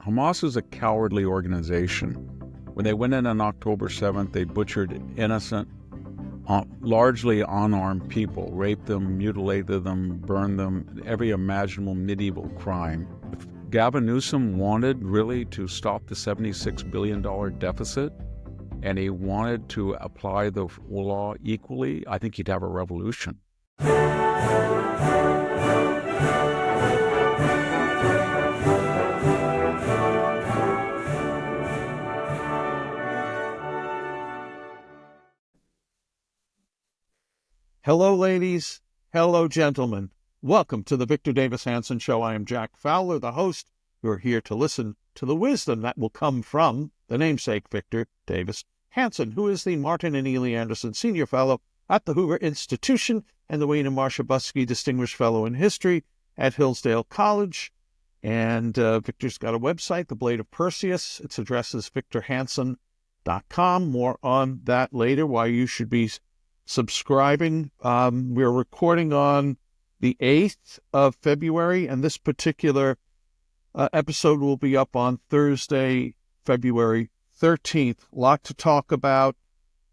Hamas is a cowardly organization. When they went in on October 7th, they butchered innocent, largely unarmed people, raped them, mutilated them, burned them, every imaginable medieval crime. If Gavin Newsom wanted really to stop the $76 billion deficit, and he wanted to apply the law equally, I think he'd have a revolution. Hello, ladies. Hello, gentlemen. Welcome to the Victor Davis Hanson Show. I am Jack Fowler, the host. You're here to listen to the wisdom that will come from the namesake Victor Davis Hanson, who is the Martin and Ely Anderson Senior Fellow at the Hoover Institution and the Wayne and Marcia Buskey Distinguished Fellow in History at Hillsdale College. And Victor's got a website, The Blade of Perseus. Its address is victorhanson.com. More on that later, why you should be subscribing. We're recording on the 8th of February, and this particular episode will be up on Thursday, February 13th. A lot to talk about.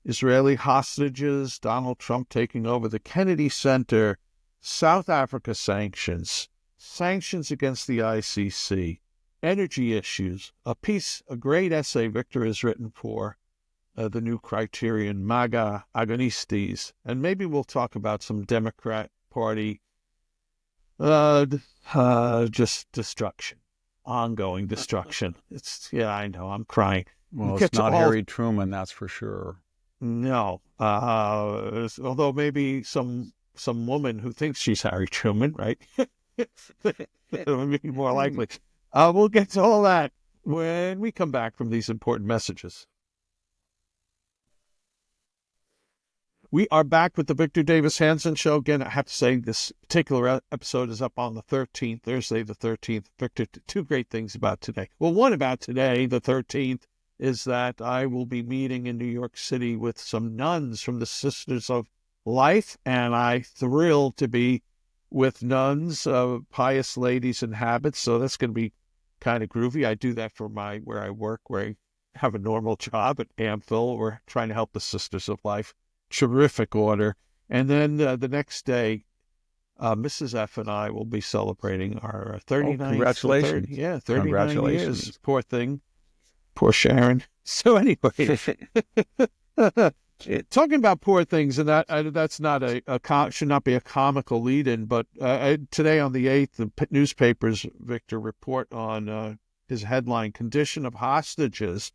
Israeli hostages, Donald Trump taking over the Kennedy Center, South Africa sanctions, sanctions against the ICC, energy issues, a great essay Victor has written for the new Criterion, MAGA Agonistes, and maybe we'll talk about some Democrat Party just destruction, ongoing destruction. I know, I'm crying. Well, it's not Harry Truman, that's for sure. No, although maybe some woman who thinks she's Harry Truman, right? It would be more likely. We'll get to all that when we come back from these important messages. We are back with the Victor Davis Hanson Show. Again, I have to say this particular episode is up on the 13th, Thursday the 13th. Victor, two great things about today. Well, one about today, the 13th, is that I will be meeting in New York City with some nuns from the Sisters of Life, and I'm thrilled to be with nuns, pious ladies in habits, so that's going to be kind of groovy. I do that for where I work, where I have a normal job at Amphil. We're trying to help the Sisters of Life. Terrific order. And then the next day, Mrs. F and I will be celebrating our 39th. Congratulations. 39 years. Poor thing. Poor Sharon. So anyway, talking about poor things, and that's not should not be a comical lead-in, but today on the 8th, the newspapers, Victor, report on his headline, Condition of Hostages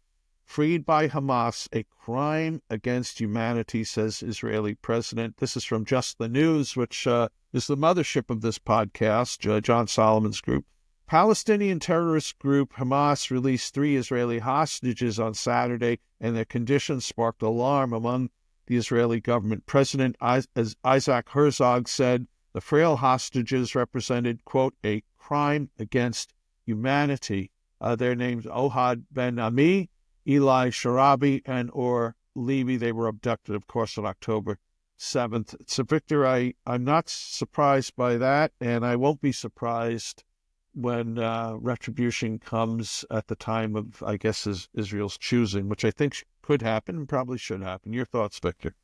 Freed by Hamas, a crime against humanity, says Israeli president. This is from Just the News, which is the mothership of this podcast, John Solomon's group. Palestinian terrorist group Hamas released 3 Israeli hostages on Saturday, and their conditions sparked alarm among the Israeli government. President Isaac Herzog said the frail hostages represented, quote, a crime against humanity. Their names Ohad Ben Ami, Eli Sharabi, and Or Levy. They were abducted, of course, on October 7th. So, Victor, I'm not surprised by that, and I won't be surprised when retribution comes at the time of, I guess, Israel's choosing, which I think could happen and probably should happen. Your thoughts, Victor?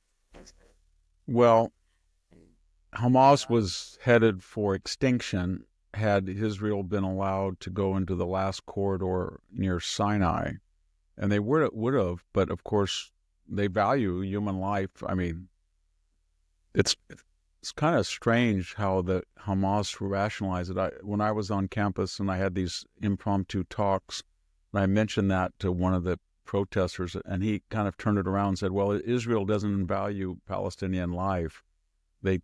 Well, Hamas was headed for extinction had Israel been allowed to go into the last corridor near Sinai. And they would have, but of course, they value human life. I mean, it's kind of strange how the Hamas rationalized it. When I was on campus and I had these impromptu talks, and I mentioned that to one of the protesters, and he kind of turned it around and said, well, Israel doesn't value Palestinian life. They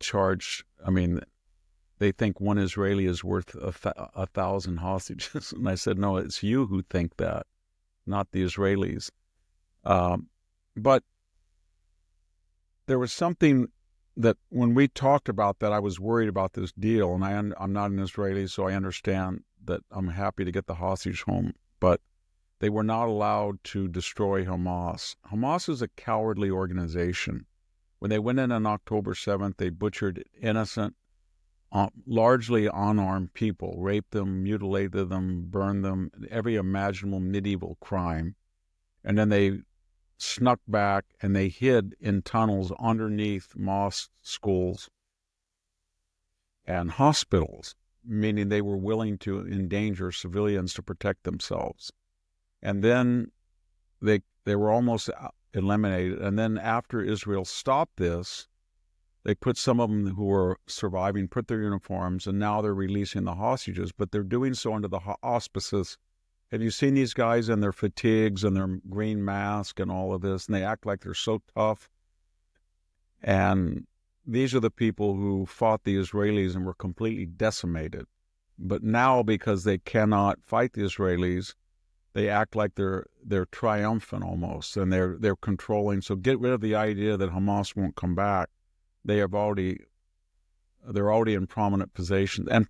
think one Israeli is worth 1,000 hostages. And I said, no, it's you who think that, not the Israelis. But there was something that when we talked about that, I was worried about this deal. And I'm not an Israeli, so I understand that. I'm happy to get the hostage home. But they were not allowed to destroy Hamas. Hamas is a cowardly organization. When they went in on October 7th, they butchered innocent, largely unarmed people, raped them, mutilated them, burned them, every imaginable medieval crime. And then they snuck back and they hid in tunnels underneath mosque schools and hospitals, meaning they were willing to endanger civilians to protect themselves. And then they were almost eliminated. And then after Israel stopped this, they put some of them who were surviving, put their uniforms, and now they're releasing the hostages, but they're doing so under the auspices. Have you seen these guys in their fatigues and their green mask and all of this, and they act like they're so tough? And these are the people who fought the Israelis and were completely decimated. But now, because they cannot fight the Israelis, they act like they're triumphant almost, and they're controlling. So get rid of the idea that Hamas won't come back. They're already in prominent positions. And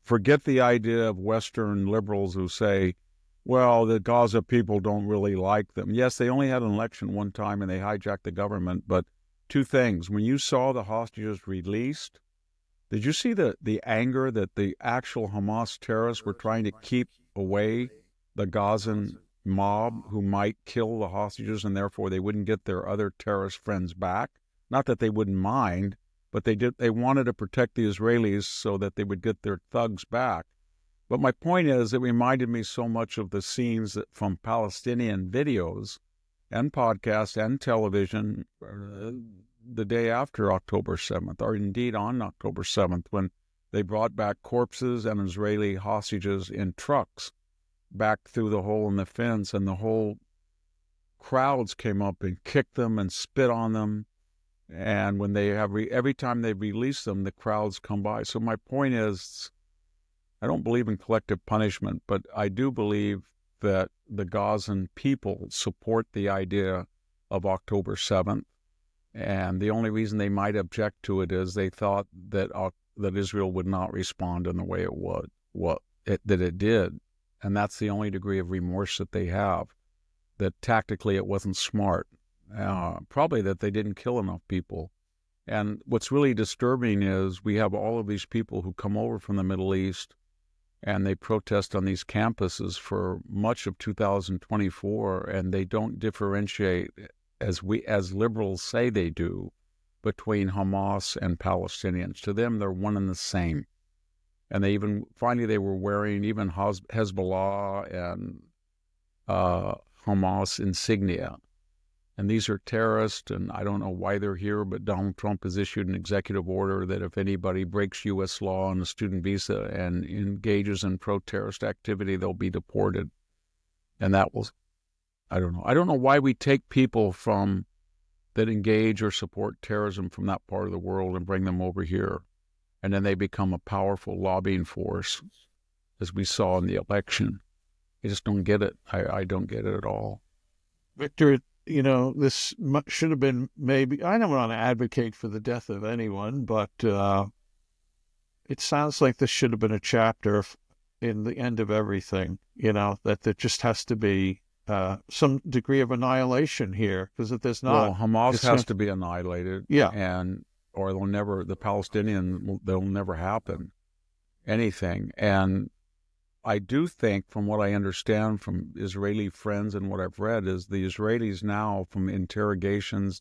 forget the idea of Western liberals who say, well, the Gaza people don't really like them. Yes, they only had an election one time and they hijacked the government. But two things. When you saw the hostages released, did you see the anger that the actual Hamas terrorists were trying to keep away the Gazan mob who might kill the hostages, and therefore they wouldn't get their other terrorist friends back? Not that they wouldn't mind, but they wanted to protect the Israelis so that they would get their thugs back. But my point is, it reminded me so much of the scenes from Palestinian videos and podcasts and television the day after October 7th, or indeed on October 7th, when they brought back corpses and Israeli hostages in trucks back through the hole in the fence, and the whole crowds came up and kicked them and spit on them. And when they have every time they release them, the crowds come by. So my point is, I don't believe in collective punishment, but I do believe that the Gazan people support the idea of October 7th. And the only reason they might object to it is they thought that Israel would not respond in the way that it did. And that's the only degree of remorse that they have, that tactically it wasn't smart. Probably that they didn't kill enough people. And what's really disturbing is we have all of these people who come over from the Middle East and they protest on these campuses for much of 2024, and they don't differentiate, as liberals say they do, between Hamas and Palestinians. To them, they're one and the same. And they were wearing even Hezbollah and Hamas insignia. And these are terrorists, and I don't know why they're here, but Donald Trump has issued an executive order that if anybody breaks U.S. law on a student visa and engages in pro-terrorist activity, they'll be deported. And that will, I don't know. I don't know why we take people that engage or support terrorism from that part of the world and bring them over here. And then they become a powerful lobbying force, as we saw in the election. I just don't get it. I don't get it at all. Victor, this should have been maybe, I don't want to advocate for the death of anyone, but it sounds like this should have been a chapter in the end of everything, that there just has to be some degree of annihilation here, because if there's not... Well, Hamas has to be annihilated. Yeah. Or the Palestinian, they'll never happen, anything. And I do think, from what I understand from Israeli friends and what I've read, is the Israelis now, from interrogations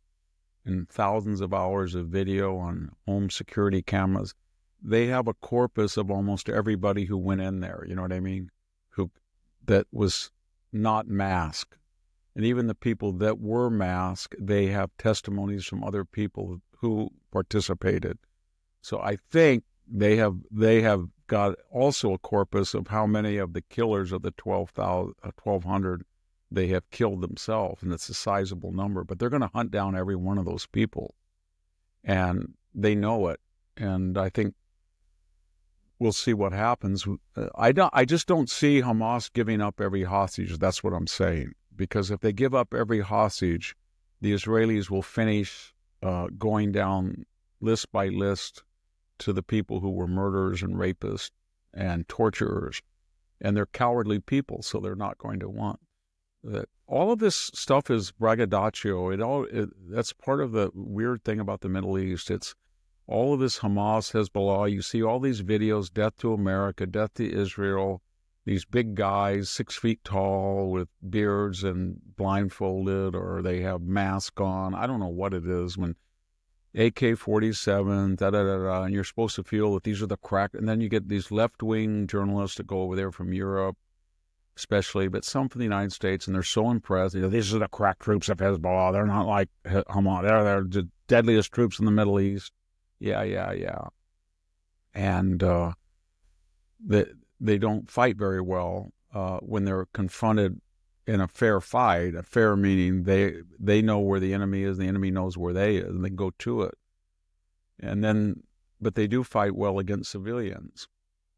and thousands of hours of video on home security cameras, they have a corpus of almost everybody who went in there, you know what I mean, that was not masked. And even the people that were masked, they have testimonies from other people who participated. So I think they have got also a corpus of how many of the killers of the 1,200 they have killed themselves, and it's a sizable number. But they're going to hunt down every one of those people, and they know it. And I think we'll see what happens. I just don't see Hamas giving up every hostage. That's what I'm saying. Because if they give up every hostage, the Israelis will finish going down list by list to the people who were murderers and rapists and torturers. And they're cowardly people, so they're not going to want that. All of this stuff is braggadocio. That's part of the weird thing about the Middle East. all of this Hamas, Hezbollah, you see all these videos, death to America, death to Israel, these big guys, 6 feet tall with beards and blindfolded, or they have masks on. I don't know what it is when AK-47, da-da-da-da, and you're supposed to feel that these are the crack. And then you get these left-wing journalists that go over there from Europe, especially, but some from the United States, and they're so impressed. These are the crack troops of Hezbollah. They're not like Hamas. They're the deadliest troops in the Middle East. Yeah. And they don't fight very well when they're confronted in a fair fight. A fair meaning they know where the enemy is, the enemy knows where they is, and they go to it. But they do fight well against civilians.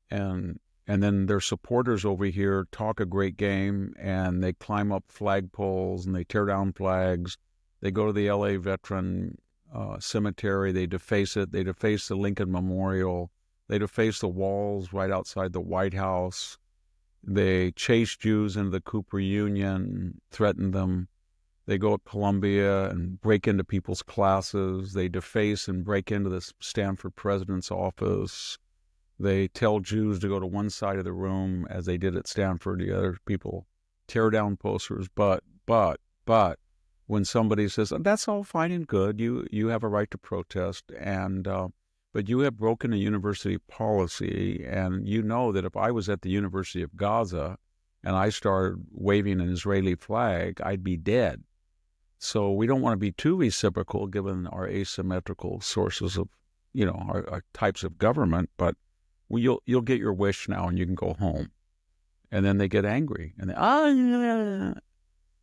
And then their supporters over here talk a great game, and they climb up flagpoles and they tear down flags. They go to the LA Veteran Cemetery. They deface it. They deface the Lincoln Memorial. They deface the walls right outside the White House. They chase Jews into the Cooper Union, threaten them. They go at Columbia and break into people's classes. They deface and break into the Stanford president's office. They tell Jews to go to one side of the room, as they did at Stanford. The other people tear down posters. But when somebody says, that's all fine and good, you have a right to protest, but you have broken a university policy, and you know that if I was at the University of Gaza and I started waving an Israeli flag, I'd be dead. So we don't want to be too reciprocal given our asymmetrical sources of, our types of government, but you'll get your wish now and you can go home. And then they get angry. And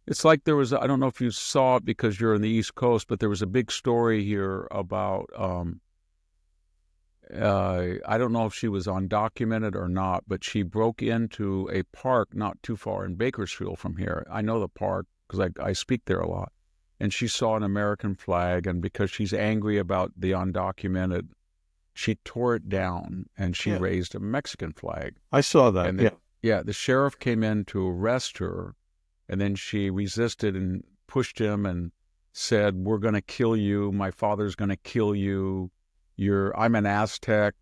it's like there was, I don't know if you saw it because you're in the East Coast, but there was a big story here about, I don't know if she was undocumented or not, but she broke into a park not too far in Bakersfield from here. I know the park because I speak there a lot. And she saw an American flag, and because she's angry about the undocumented, she tore it down and she raised a Mexican flag. I saw that. The sheriff came in to arrest her, and then she resisted and pushed him and said, "We're going to kill you. My father's going to kill you. I'm an Aztec."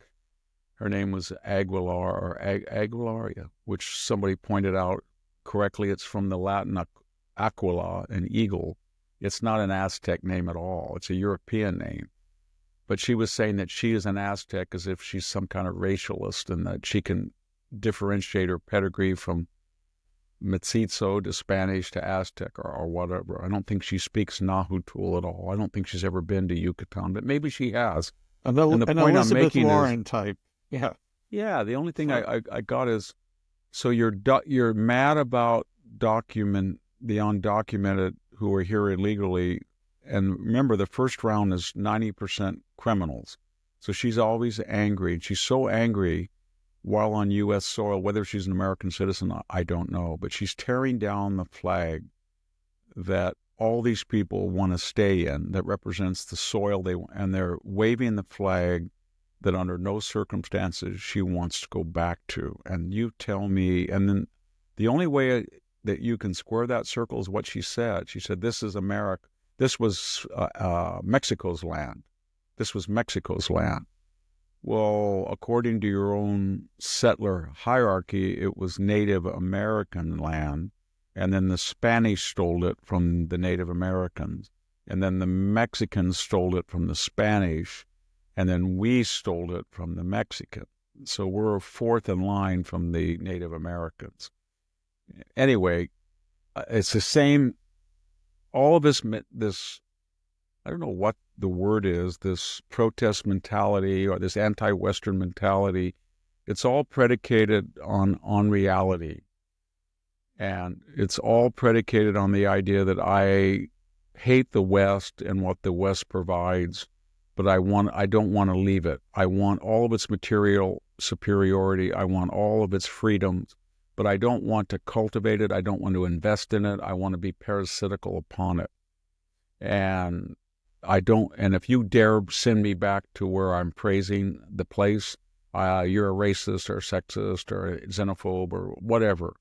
Her name was Aguilar, which somebody pointed out correctly. It's from the Latin aquila, an eagle. It's not an Aztec name at all. It's a European name. But she was saying that she is an Aztec as if she's some kind of racialist and that she can differentiate her pedigree from Mestizo to Spanish to Aztec or whatever. I don't think she speaks Nahuatl at all. I don't think she's ever been to Yucatan, but maybe she has. And the point Elizabeth I'm making Warren type. Yeah. Yeah, the only thing I got is, so you're mad about the undocumented who are here illegally. And remember, the first round is 90% criminals. So she's always angry. She's so angry while on U.S. soil, whether she's an American citizen, I don't know. But she's tearing down the flag that all these people want to stay in, that represents the soil and they're waving the flag that under no circumstances she wants to go back to. And you tell me, and then the only way that you can square that circle is what she said. She said, this is America. This was Mexico's land. This was Mexico's land. Well, according to your own settler hierarchy, it was Native American land, and then the Spanish stole it from the Native Americans, and then the Mexicans stole it from the Spanish, and then we stole it from the Mexicans. So we're fourth in line from the Native Americans. Anyway, it's the same. All of this, I don't know what the word is, this protest mentality or this anti-Western mentality, it's all predicated on reality. And it's all predicated on the idea that I hate the West and what the West provides, but I don't want to leave it. I want all of its material superiority. I want all of its freedoms, but I don't want to cultivate it. I don't want to invest in it. I want to be parasitical upon it. And if you dare send me back to where I'm praising the place, you're a racist or sexist or a xenophobe or whatever.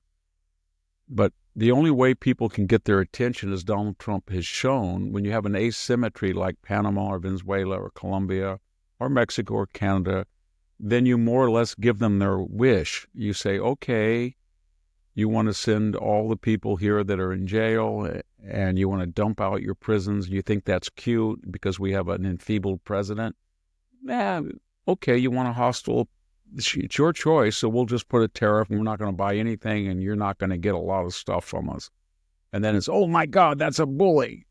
But the only way people can get their attention, as Donald Trump has shown, when you have an asymmetry like Panama or Venezuela or Colombia or Mexico or Canada, then you more or less give them their wish. You say, okay, you want to send all the people here that are in jail and you want to dump out your prisons. You think that's cute because we have an enfeebled president. Okay, you want a hostile, it's your choice, so we'll just put a tariff and we're not going to buy anything and you're not going to get a lot of stuff from us. And then it's, oh my God, that's a bully.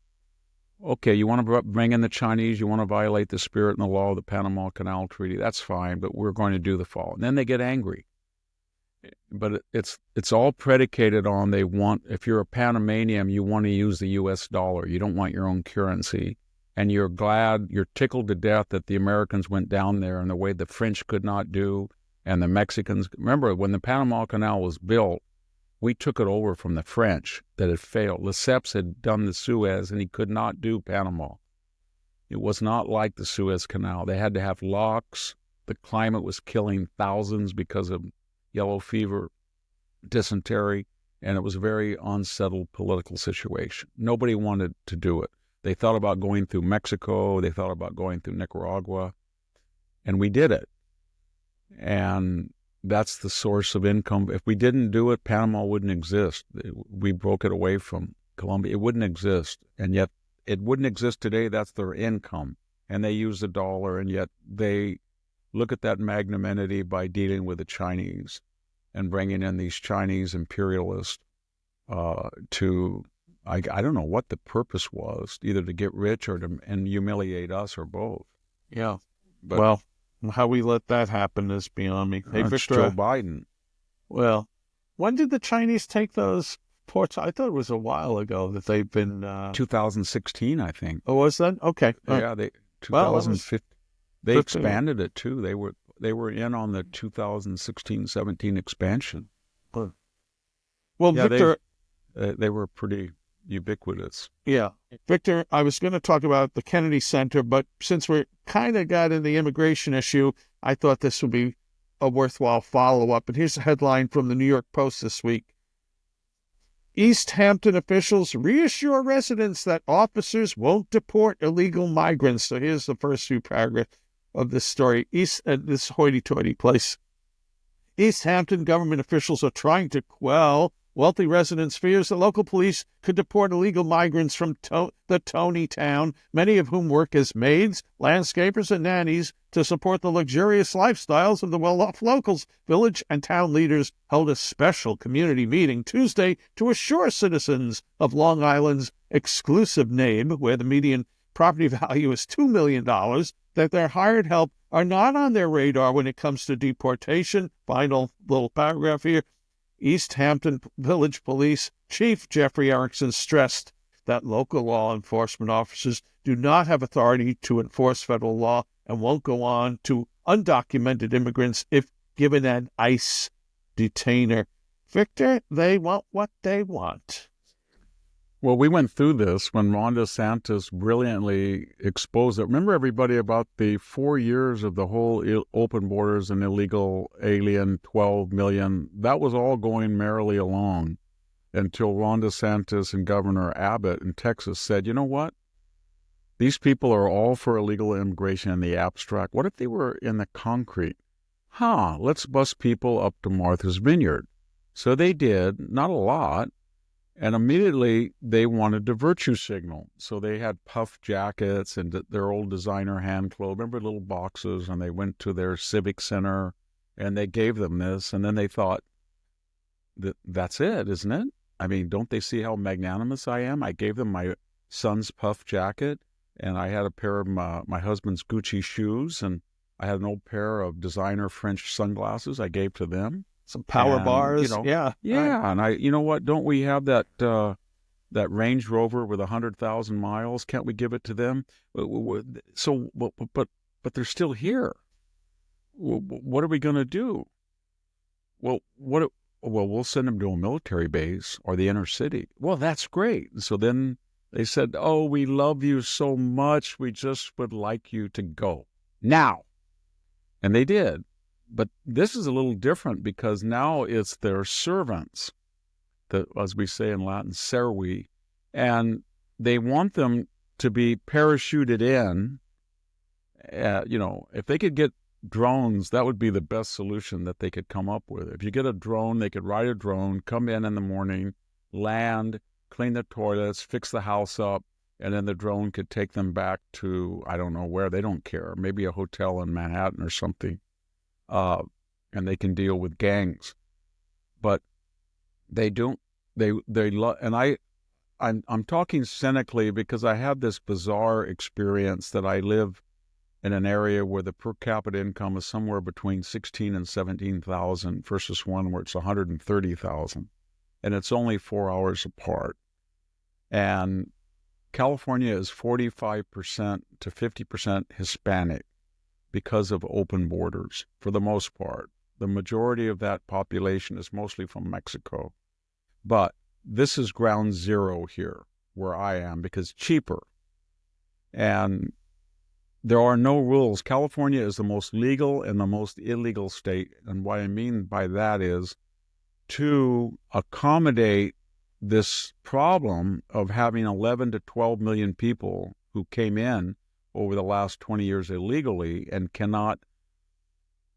Okay, you want to bring in the Chinese, you want to violate the spirit and the law of the Panama Canal Treaty, that's fine, but we're going to do the fall. And then they get angry. But it's all predicated on they want, if you're a Panamanian, you want to use the U.S. dollar. You don't want your own currency. And you're tickled to death that the Americans went down there in the way the French could not do, and the Mexicans. Remember, when the Panama Canal was built, we took it over from the French that had failed. Lesseps had done the Suez, and he could not do Panama. It was not like the Suez Canal. They had to have locks. The climate was killing thousands because of yellow fever, dysentery, and it was a very unsettled political situation. Nobody wanted to do it. They thought about going through Mexico. They thought about going through Nicaragua, and we did it. And that's the source of income. If we didn't do it, Panama wouldn't exist. We broke it away from Colombia. It wouldn't exist, and yet it wouldn't exist today. That's their income, and they use the dollar, and yet they look at that magnanimity by dealing with the Chinese and bringing in these Chinese imperialists I don't know what the purpose was, either to get rich or and humiliate us or both. Yeah. But, well, how we let that happen is beyond me. Hey, it's Victor. Joe Biden. Well, when did the Chinese take those ports? I thought it was a while ago that they've been... 2016, I think. Oh, was that? Okay. Yeah, 2015. They 15. expanded it, too. They were in on the 2016-17 expansion. Well, yeah, Victor... They were pretty ubiquitous. Yeah. Victor, I was going to talk about the Kennedy Center, but since we're kind of got in the immigration issue, I thought this would be a worthwhile follow-up. And here's a headline from the New York Post this week. East Hampton officials reassure residents that officers won't deport illegal migrants. So here's the first few paragraphs of this story. This hoity-toity place. East Hampton government officials are trying to quell wealthy residents' fears that local police could deport illegal migrants from the Tony town, many of whom work as maids, landscapers, and nannies to support the luxurious lifestyles of the well-off locals. Village and town leaders held a special community meeting Tuesday to assure citizens of Long Island's exclusive name, where the median property value is $2 million, that their hired help are not on their radar when it comes to deportation. Final little paragraph here. East Hampton Village Police Chief Jeffrey Erickson stressed that local law enforcement officers do not have authority to enforce federal law and won't go on to undocumented immigrants if given an ICE detainer. Victor, they want what they want. Well, we went through this when Ron DeSantis brilliantly exposed it. Remember, everybody, about the 4 years of the whole open borders and illegal alien 12 million, that was all going merrily along until Ron DeSantis and Governor Abbott in Texas said, you know what? These people are all for illegal immigration in the abstract. What if they were in the concrete? Let's bus people up to Martha's Vineyard. So they did, not a lot. And immediately they wanted to virtue signal. So they had puff jackets and their old designer hand clothes. Remember, little boxes, and they went to their civic center and they gave them this. And then they thought, that's it, isn't it? I mean, don't they see how magnanimous I am? I gave them my son's puff jacket, and I had a pair of my husband's Gucci shoes, and I had an old pair of designer French sunglasses I gave to them. Some power bars, yeah. Right. And you know what? Don't we have that Range Rover with 100,000 miles? Can't we give it to them? So, but they're still here. What are we going to do? Well, we'll send them to a military base or the inner city. Well, that's great. So then they said, "Oh, we love you so much. We just would like you to go now," and they did. But this is a little different because now it's their servants, as we say in Latin, servi, and they want them to be parachuted in If they could get drones, that would be the best solution that they could come up with. If you get a drone, they could ride a drone, come in the morning, land, clean the toilets, fix the house up, and then the drone could take them back to, I don't know where, they don't care, maybe a hotel in Manhattan or something, and they can deal with gangs. But they don't, and I'm talking cynically because I have this bizarre experience that I live in an area where the per capita income is somewhere between 16 and 17,000 versus one where it's 130,000, and it's only 4 hours apart. And California is 45% to 50% Hispanic because of open borders for the most part. The majority of that population is mostly from Mexico. But this is ground zero here where I am because it's cheaper. And there are no rules. California is the most legal and the most illegal state. And what I mean by that is to accommodate this problem of having 11 to 12 million people who came in over the last 20 years illegally and cannot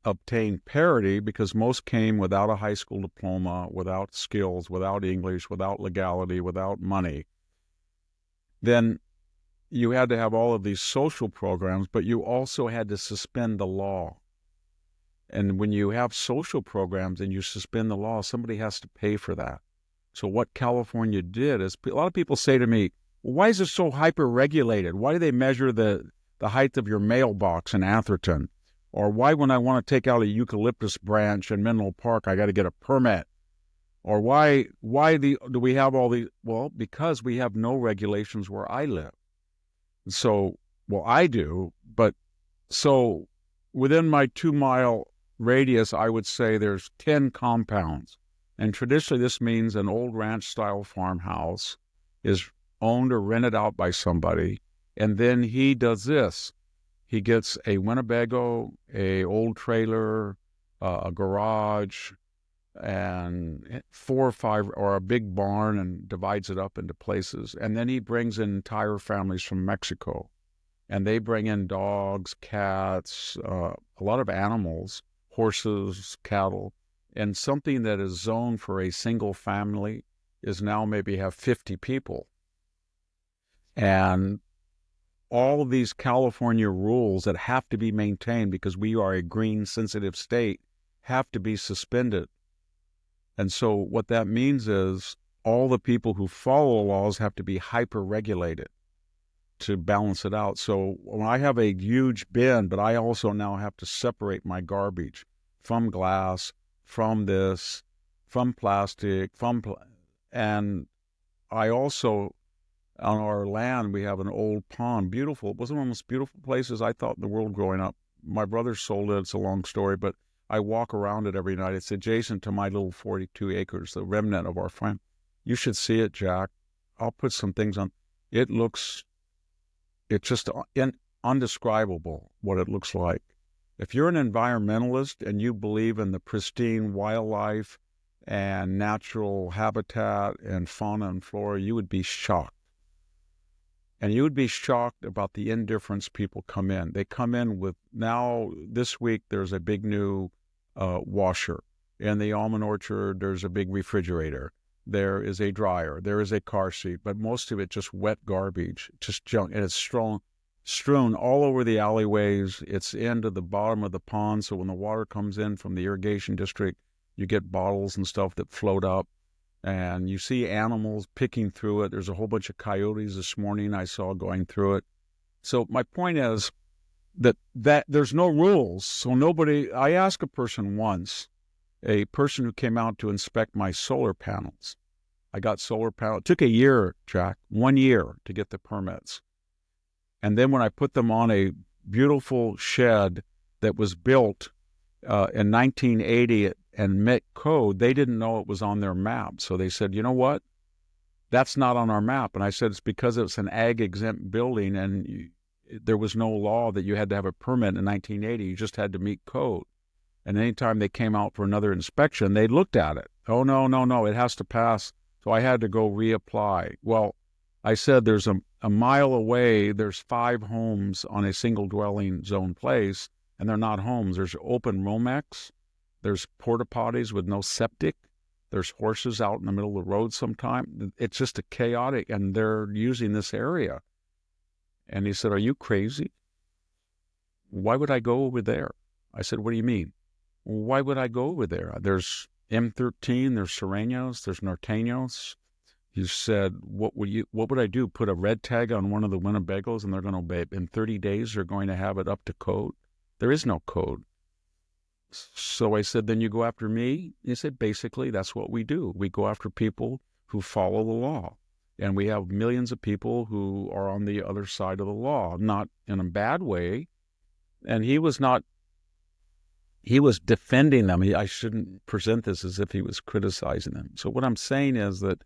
obtain parity because most came without a high school diploma, without skills, without English, without legality, without money. Then you had to have all of these social programs, but you also had to suspend the law. And when you have social programs and you suspend the law, somebody has to pay for that. So what California did is, a lot of people say to me, well, why is it so hyper-regulated? Why do they measure the height of your mailbox in Atherton? Or why, when I want to take out a eucalyptus branch in Menlo Park, I got to get a permit? Or why do we have all these? Well, because we have no regulations where I live. So, well, I do, but so within my 2-mile radius, I would say there's 10 compounds. And traditionally, this means an old ranch-style farmhouse is owned or rented out by somebody. And then he does this. He gets a Winnebago, a old trailer, a garage, and 4 or 5, or a big barn, and divides it up into places. And then he brings in entire families from Mexico. And they bring in dogs, cats, a lot of animals, horses, cattle. And something that is zoned for a single family is now maybe have 50 people. And all of these California rules that have to be maintained because we are a green sensitive state have to be suspended. And so what that means is all the people who follow laws have to be hyper-regulated to balance it out. So when I have a huge bin, but I also now have to separate my garbage from glass, from this, from plastic, and I also, on our land, we have an old pond, beautiful. It was one of the most beautiful places I thought in the world growing up. My brother sold it. It's a long story, but I walk around it every night. It's adjacent to my little 42 acres, the remnant of our farm. You should see it, Jack. I'll put some things on. It's just undescribable what it looks like. If you're an environmentalist and you believe in the pristine wildlife and natural habitat and fauna and flora, you would be shocked. And you would be shocked about the indifference people come in. They come in with, now this week there's a big new washer. In the almond orchard, there's a big refrigerator. There is a dryer. There is a car seat. But most of it just wet garbage, just junk. And it's strewn all over the alleyways. It's into the bottom of the pond. So when the water comes in from the irrigation district, you get bottles and stuff that float up. And you see animals picking through it. There's a whole bunch of coyotes this morning I saw going through it. So my point is that there's no rules. So I asked a person once, a person who came out to inspect my solar panels. I got solar panels. It took a year, Jack, 1 year to get the permits. And then when I put them on a beautiful shed that was built in 1980 and met code, they didn't know it was on their map. So they said, you know what? That's not on our map. And I said, it's because it's an ag-exempt building and there was no law that you had to have a permit in 1980. You just had to meet code. And anytime they came out for another inspection, they looked at it. Oh, no, it has to pass. So I had to go reapply. Well, I said there's a mile away, there's 5 homes on a single dwelling zone place, and they're not homes. There's open Romex, there's porta potties with no septic, there's horses out in the middle of the road sometime. It's just a chaotic, and they're using this area. And he said, are you crazy? Why would I go over there? I said, what do you mean? Why would I go over there? There's M13, there's Serranos, there's Norteños. He said, what would I do? Put a red tag on one of the Winnebagos and they're going to obey. In 30 days, they're going to have it up to code. There is no code. So I said, then you go after me? He said, basically, that's what we do. We go after people who follow the law. And we have millions of people who are on the other side of the law, not in a bad way. And he was defending them. I shouldn't present this as if he was criticizing them. So what I'm saying is that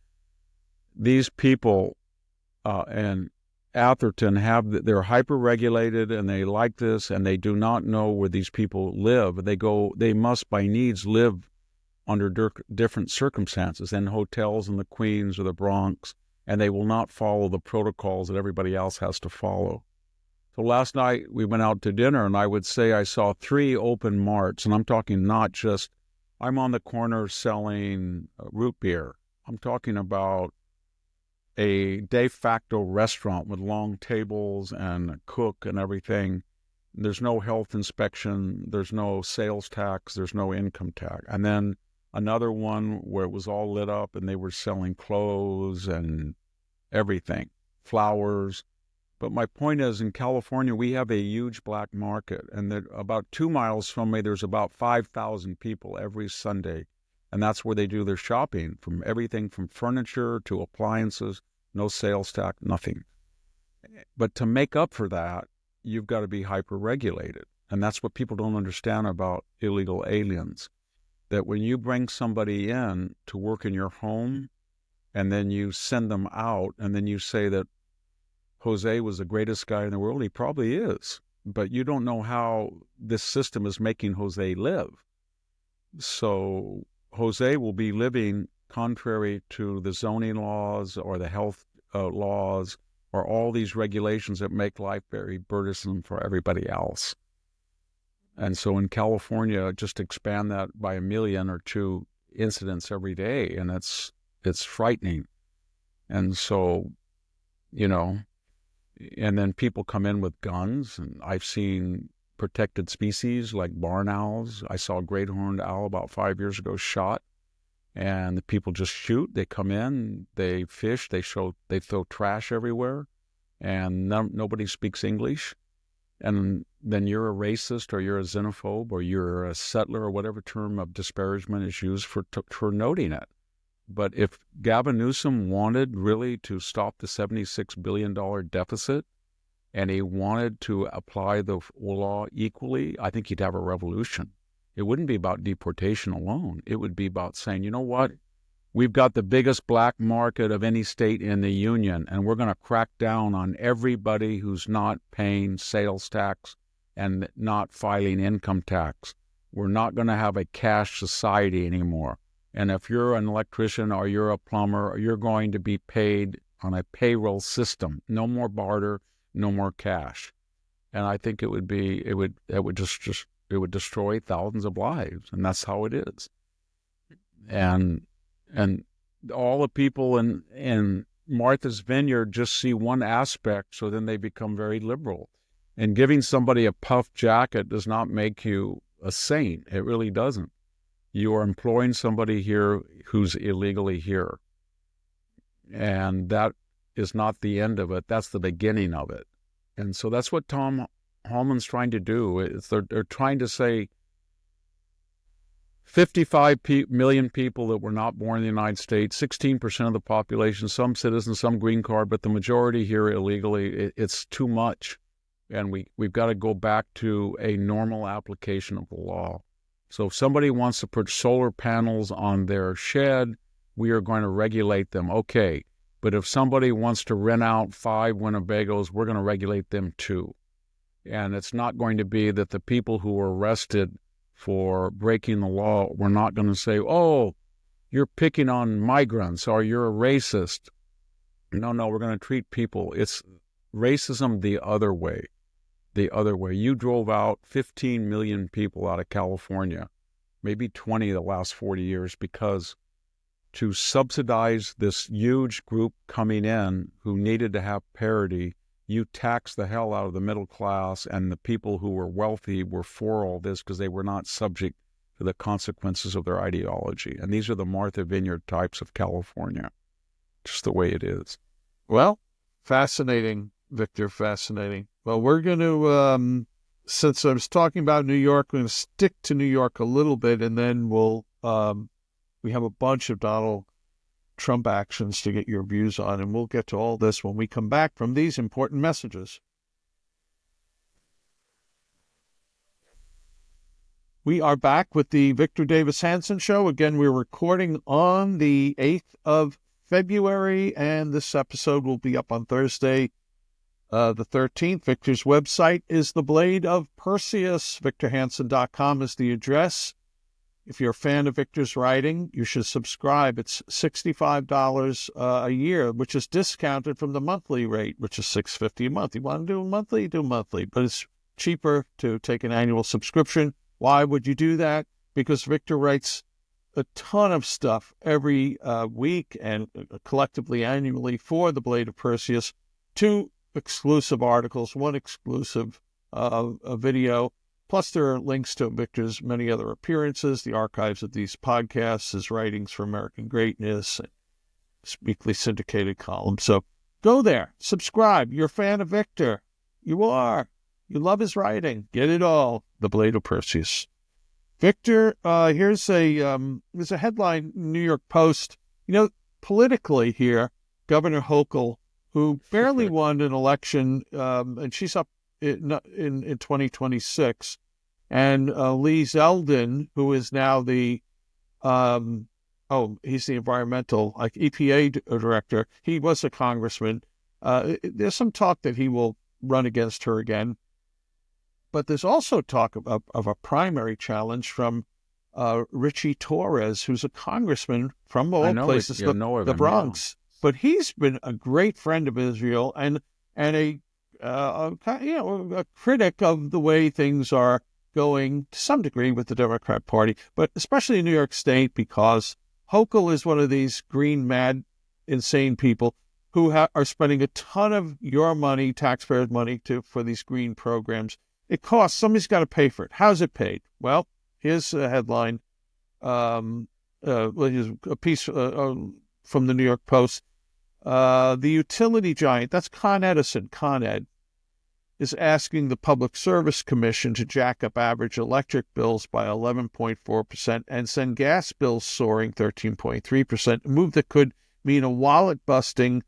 these people and Atherton they're hyper-regulated and they like this, and they do not know where these people live. They must by needs live under different circumstances in hotels in the Queens or the Bronx, and they will not follow the protocols that everybody else has to follow. So last night we went out to dinner, and I would say I saw 3 open marts, and I'm talking not just, I'm on the corner selling root beer. I'm talking about a de facto restaurant with long tables and a cook and everything. There's no health inspection. There's no sales tax. There's no income tax. And then another one where it was all lit up and they were selling clothes and everything, flowers. But my point is, in California, we have a huge black market. And that about 2 miles from me, there's about 5,000 people every Sunday. And that's where they do their shopping, from everything from furniture to appliances, no sales tax, nothing. But to make up for that, you've got to be hyper-regulated. And that's what people don't understand about illegal aliens, that when you bring somebody in to work in your home and then you send them out and then you say that Jose was the greatest guy in the world, he probably is. But you don't know how this system is making Jose live. So Jose will be living contrary to the zoning laws or the health laws or all these regulations that make life very burdensome for everybody else. And so in California, just expand that by 1 million or 2 incidents every day, and it's frightening. And so, and then people come in with guns, and I've seen protected species like barn owls. I saw a great horned owl about 5 years ago shot, and the people just shoot. They come in, they fish, they throw trash everywhere, and nobody speaks English. And then you're a racist or you're a xenophobe or you're a settler or whatever term of disparagement is used for noting it. But if Gavin Newsom wanted really to stop the $76 billion deficit, and he wanted to apply the law equally, I think he'd have a revolution. It wouldn't be about deportation alone. It would be about saying, you know what? We've got the biggest black market of any state in the union, and we're going to crack down on everybody who's not paying sales tax and not filing income tax. We're not going to have a cash society anymore. And if you're an electrician or you're a plumber, you're going to be paid on a payroll system. No more barter, no more cash. And I think it would destroy thousands of lives, and that's how it is. And all the people in Martha's Vineyard just see one aspect, so then they become very liberal. And giving somebody a puff jacket does not make you a saint. It really doesn't. You are employing somebody here who's illegally here. And that is not the end of it. That's the beginning of it. And so that's what Tom Hallman's trying to do. They're trying to say 55 million people that were not born in the United States, 16% of the population, some citizens, some green card, but the majority here illegally. It's too much. And we've got to go back to a normal application of the law. So if somebody wants to put solar panels on their shed, we are going to regulate them. Okay. But if somebody wants to rent out 5 Winnebagos, we're going to regulate them too. And it's not going to be that the people who were arrested for breaking the law, we're not going to say, oh, you're picking on migrants or you're a racist. No, we're going to treat people. It's racism the other way. The other way. You drove out 15 million people out of California, maybe 20 the last 40 years, because to subsidize this huge group coming in who needed to have parity, you taxed the hell out of the middle class, and the people who were wealthy were for all this because they were not subject to the consequences of their ideology. And these are the Martha Vineyard types of California, just the way it is. Well, fascinating, Victor, fascinating. Well, we're going to, since I was talking about New York, we're going to stick to New York a little bit, and then we have a bunch of Donald Trump actions to get your views on, and we'll get to all this when we come back from these important messages. We are back with the Victor Davis Hanson Show. Again, we're recording on the 8th of February, and this episode will be up on Thursday, the 13th. Victor's website is The Blade of Perseus. VictorHanson.com is the address. If you're a fan of Victor's writing, you should subscribe. It's $65 a year, which is discounted from the monthly rate, which is $6.50 a month. You want to do monthly? Do monthly. But it's cheaper to take an annual subscription. Why would you do that? Because Victor writes a ton of stuff every week and collectively annually for The Blade of Perseus. 2 exclusive articles, 1 exclusive video. Plus, there are links to Victor's many other appearances, the archives of these podcasts, his writings for American Greatness, and his weekly syndicated column. So go there, subscribe. You're a fan of Victor. You are. You love his writing. Get it all. The Blade of Perseus. Victor, here's a headline, New York Post. Politically here, Governor Hochul, who barely won an election, and she's up in 2026, and Lee Zeldin, who is now the he's the environmental, like EPA director. He was a congressman. There's some talk that he will run against her again, but there's also talk of a primary challenge from Richie Torres, who's a congressman from all places, the Bronx. Yeah. But he's been a great friend of Israel and a critic of the way things are going to some degree with the Democrat Party, but especially in New York State, because Hochul is one of these green, mad, insane people who are spending a ton of your money, taxpayers' money, for these green programs. It costs. Somebody's got to pay for it. How's it paid? Well, here's a headline. Here's a piece from the New York Post. The utility giant, that's Con Ed, is asking the Public Service Commission to jack up average electric bills by 11.4% and send gas bills soaring 13.3%, a move that could mean a wallet-busting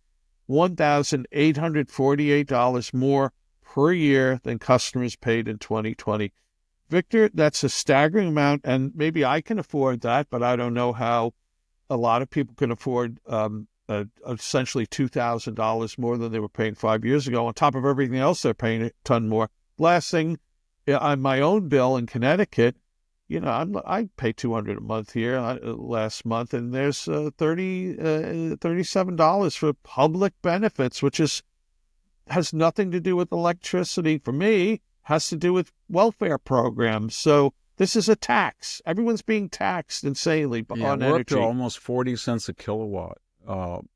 $1,848 more per year than customers paid in 2020. Victor, that's a staggering amount, and maybe I can afford that, but I don't know how a lot of people can afford essentially $2,000 more than they were paying 5 years ago, on top of everything else they're paying a ton more. Last thing, on my own bill in Connecticut, I pay $200 a month here last month, and there's $37 for public benefits, which has nothing to do with electricity for me, has to do with welfare programs. So this is a tax. Everyone's being taxed insanely on energy. We're up to almost 40 cents a kilowatt.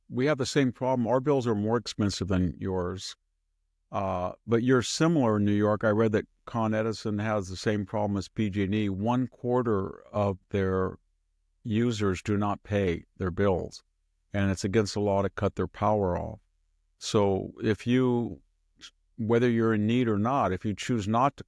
We have the same problem. Our bills are more expensive than yours, but you're similar in New York. I read that Con Edison has the same problem as PG&E. 1/4 of their users do not pay their bills, and it's against the law to cut their power off. So whether you're in need or not, if you choose not to,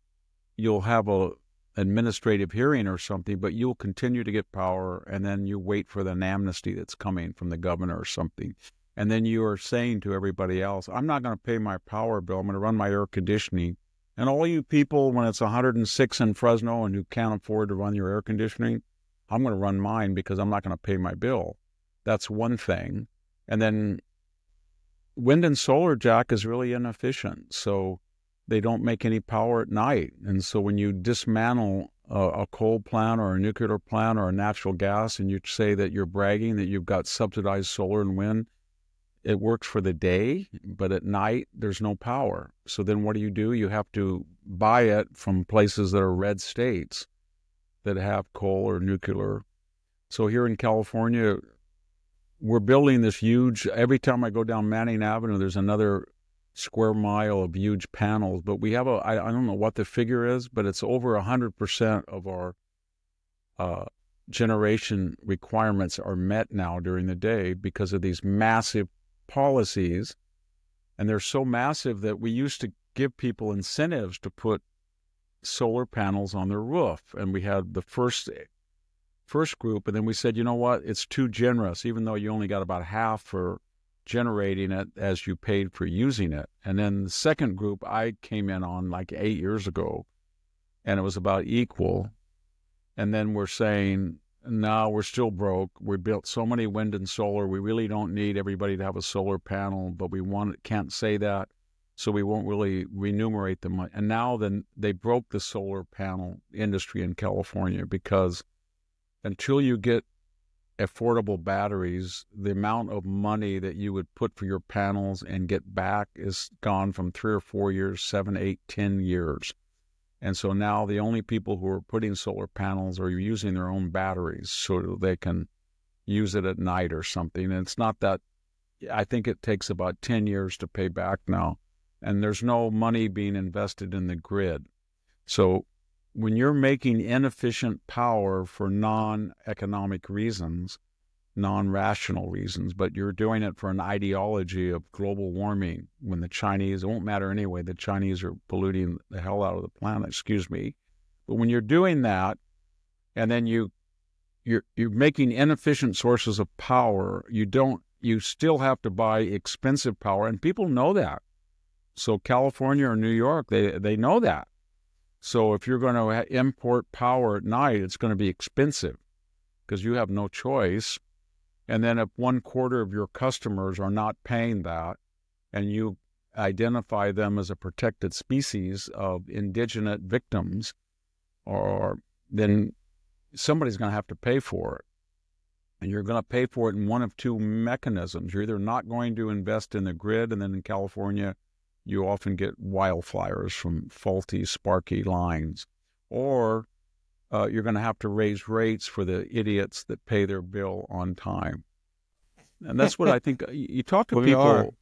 you'll have a administrative hearing or something, but you'll continue to get power, and then you wait for an amnesty that's coming from the governor or something. And then you are saying to everybody else, I'm not going to pay my power bill. I'm going to run my air conditioning. And all you people, when it's 106 in Fresno and who can't afford to run your air conditioning, I'm going to run mine because I'm not going to pay my bill. That's one thing. And then wind and solar, Jack, is really inefficient. So they don't make any power at night. And so when you dismantle a coal plant or a nuclear plant or a natural gas, and you say that you're bragging that you've got subsidized solar and wind, it works for the day, but at night there's no power. So then what do? You have to buy it from places that are red states that have coal or nuclear. So here in California, we're building this huge, every time I go down Manning Avenue, there's another square mile of huge panels. But we have I don't know what the figure is, but it's over 100% of our generation requirements are met now during the day because of these massive policies. And they're so massive that we used to give people incentives to put solar panels on their roof. And we had the first group, and then we said, you know what, it's too generous, even though you only got about half for generating it as you paid for using it. And then the second group I came in on like 8 years ago, and it was about equal. And then we're saying, no, we're still broke. We built so many wind and solar. We really don't need everybody to have a solar panel, but can't say that, so we won't really remunerate them. And now then they broke the solar panel industry in California because until you get affordable batteries, the amount of money that you would put for your panels and get back is gone from 3 or 4 years, 7, 8, 10 years. And so now the only people who are putting solar panels are using their own batteries so they can use it at night or something. And it's not that, I think it takes about 10 years to pay back now. And there's no money being invested in the grid. So when you're making inefficient power for non-economic reasons, non-rational reasons, but you're doing it for an ideology of global warming, when the Chinese, it won't matter anyway, the Chinese are polluting the hell out of the planet, excuse me. But when you're doing that, and then you're making inefficient sources of power, you still have to buy expensive power, and people know that. So California or New York, they know that. So if you're going to import power at night, it's going to be expensive because you have no choice. And then if 1/4 of your customers are not paying that, and you identify them as a protected species of indigenous victims, then somebody's going to have to pay for it. And you're going to pay for it in one of two mechanisms. You're either not going to invest in the grid, and then in California, you often get wildfires from faulty, sparky lines, or you're going to have to raise rates for the idiots that pay their bill on time. And that's what I think. You talk to people.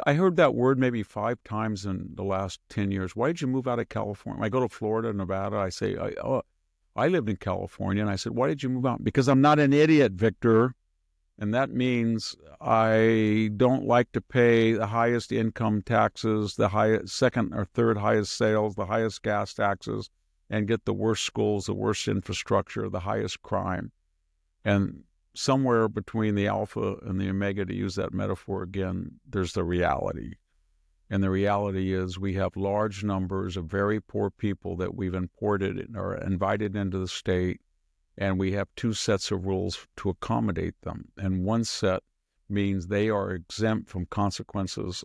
I heard that word maybe 5 times in the last 10 years. Why did you move out of California? I go to Florida, Nevada. I say, I lived in California. And I said, why did you move out? Because I'm not an idiot, Victor. And that means I don't like to pay the highest income taxes, the highest, second or third highest sales, the highest gas taxes, and get the worst schools, the worst infrastructure, the highest crime. And somewhere between the alpha and the omega, to use that metaphor again, there's the reality. And the reality is we have large numbers of very poor people that we've imported or invited into the state. And we have 2 sets of rules to accommodate them. And one set means they are exempt from consequences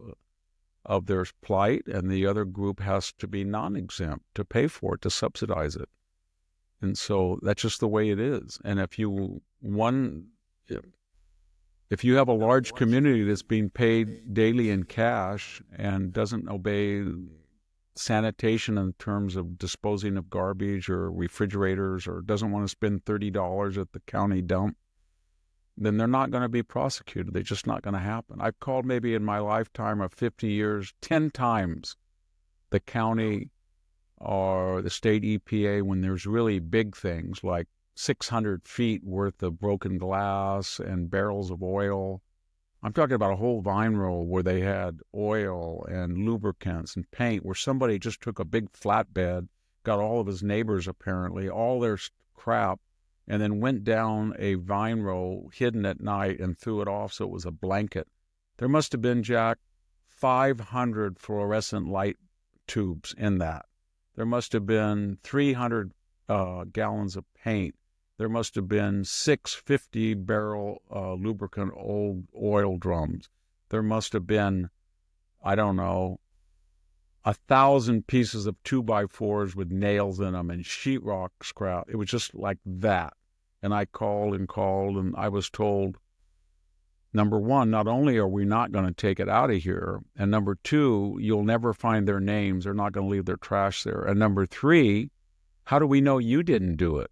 of their plight, and the other group has to be non-exempt to pay for it, to subsidize it. And so that's just the way it is. And if you have a large community that's being paid daily in cash and doesn't obey sanitation in terms of disposing of garbage or refrigerators, or doesn't want to spend $30 at the county dump, then they're not going to be prosecuted. They're just not going to happen. I've called maybe in my lifetime of 50 years, 10 times the county or the state EPA when there's really big things like 600 feet worth of broken glass and barrels of oil. I'm talking about a whole vine row where they had oil and lubricants and paint, where somebody just took a big flatbed, got all of his neighbors apparently, all their crap, and then went down a vine row hidden at night and threw it off so it was a blanket. There must have been, Jack, 500 fluorescent light tubes in that. There must have been 300 gallons of paint. There must have been 6 50-barrel lubricant old oil drums. There must have been, I don't know, 1,000 pieces of 2x4s with nails in them and sheetrock scrap. It was just like that. And I called, and I was told number one, not only are we not going to take it out of here, and number two, you'll never find their names. They're not going to leave their trash there. And number three, how do we know you didn't do it?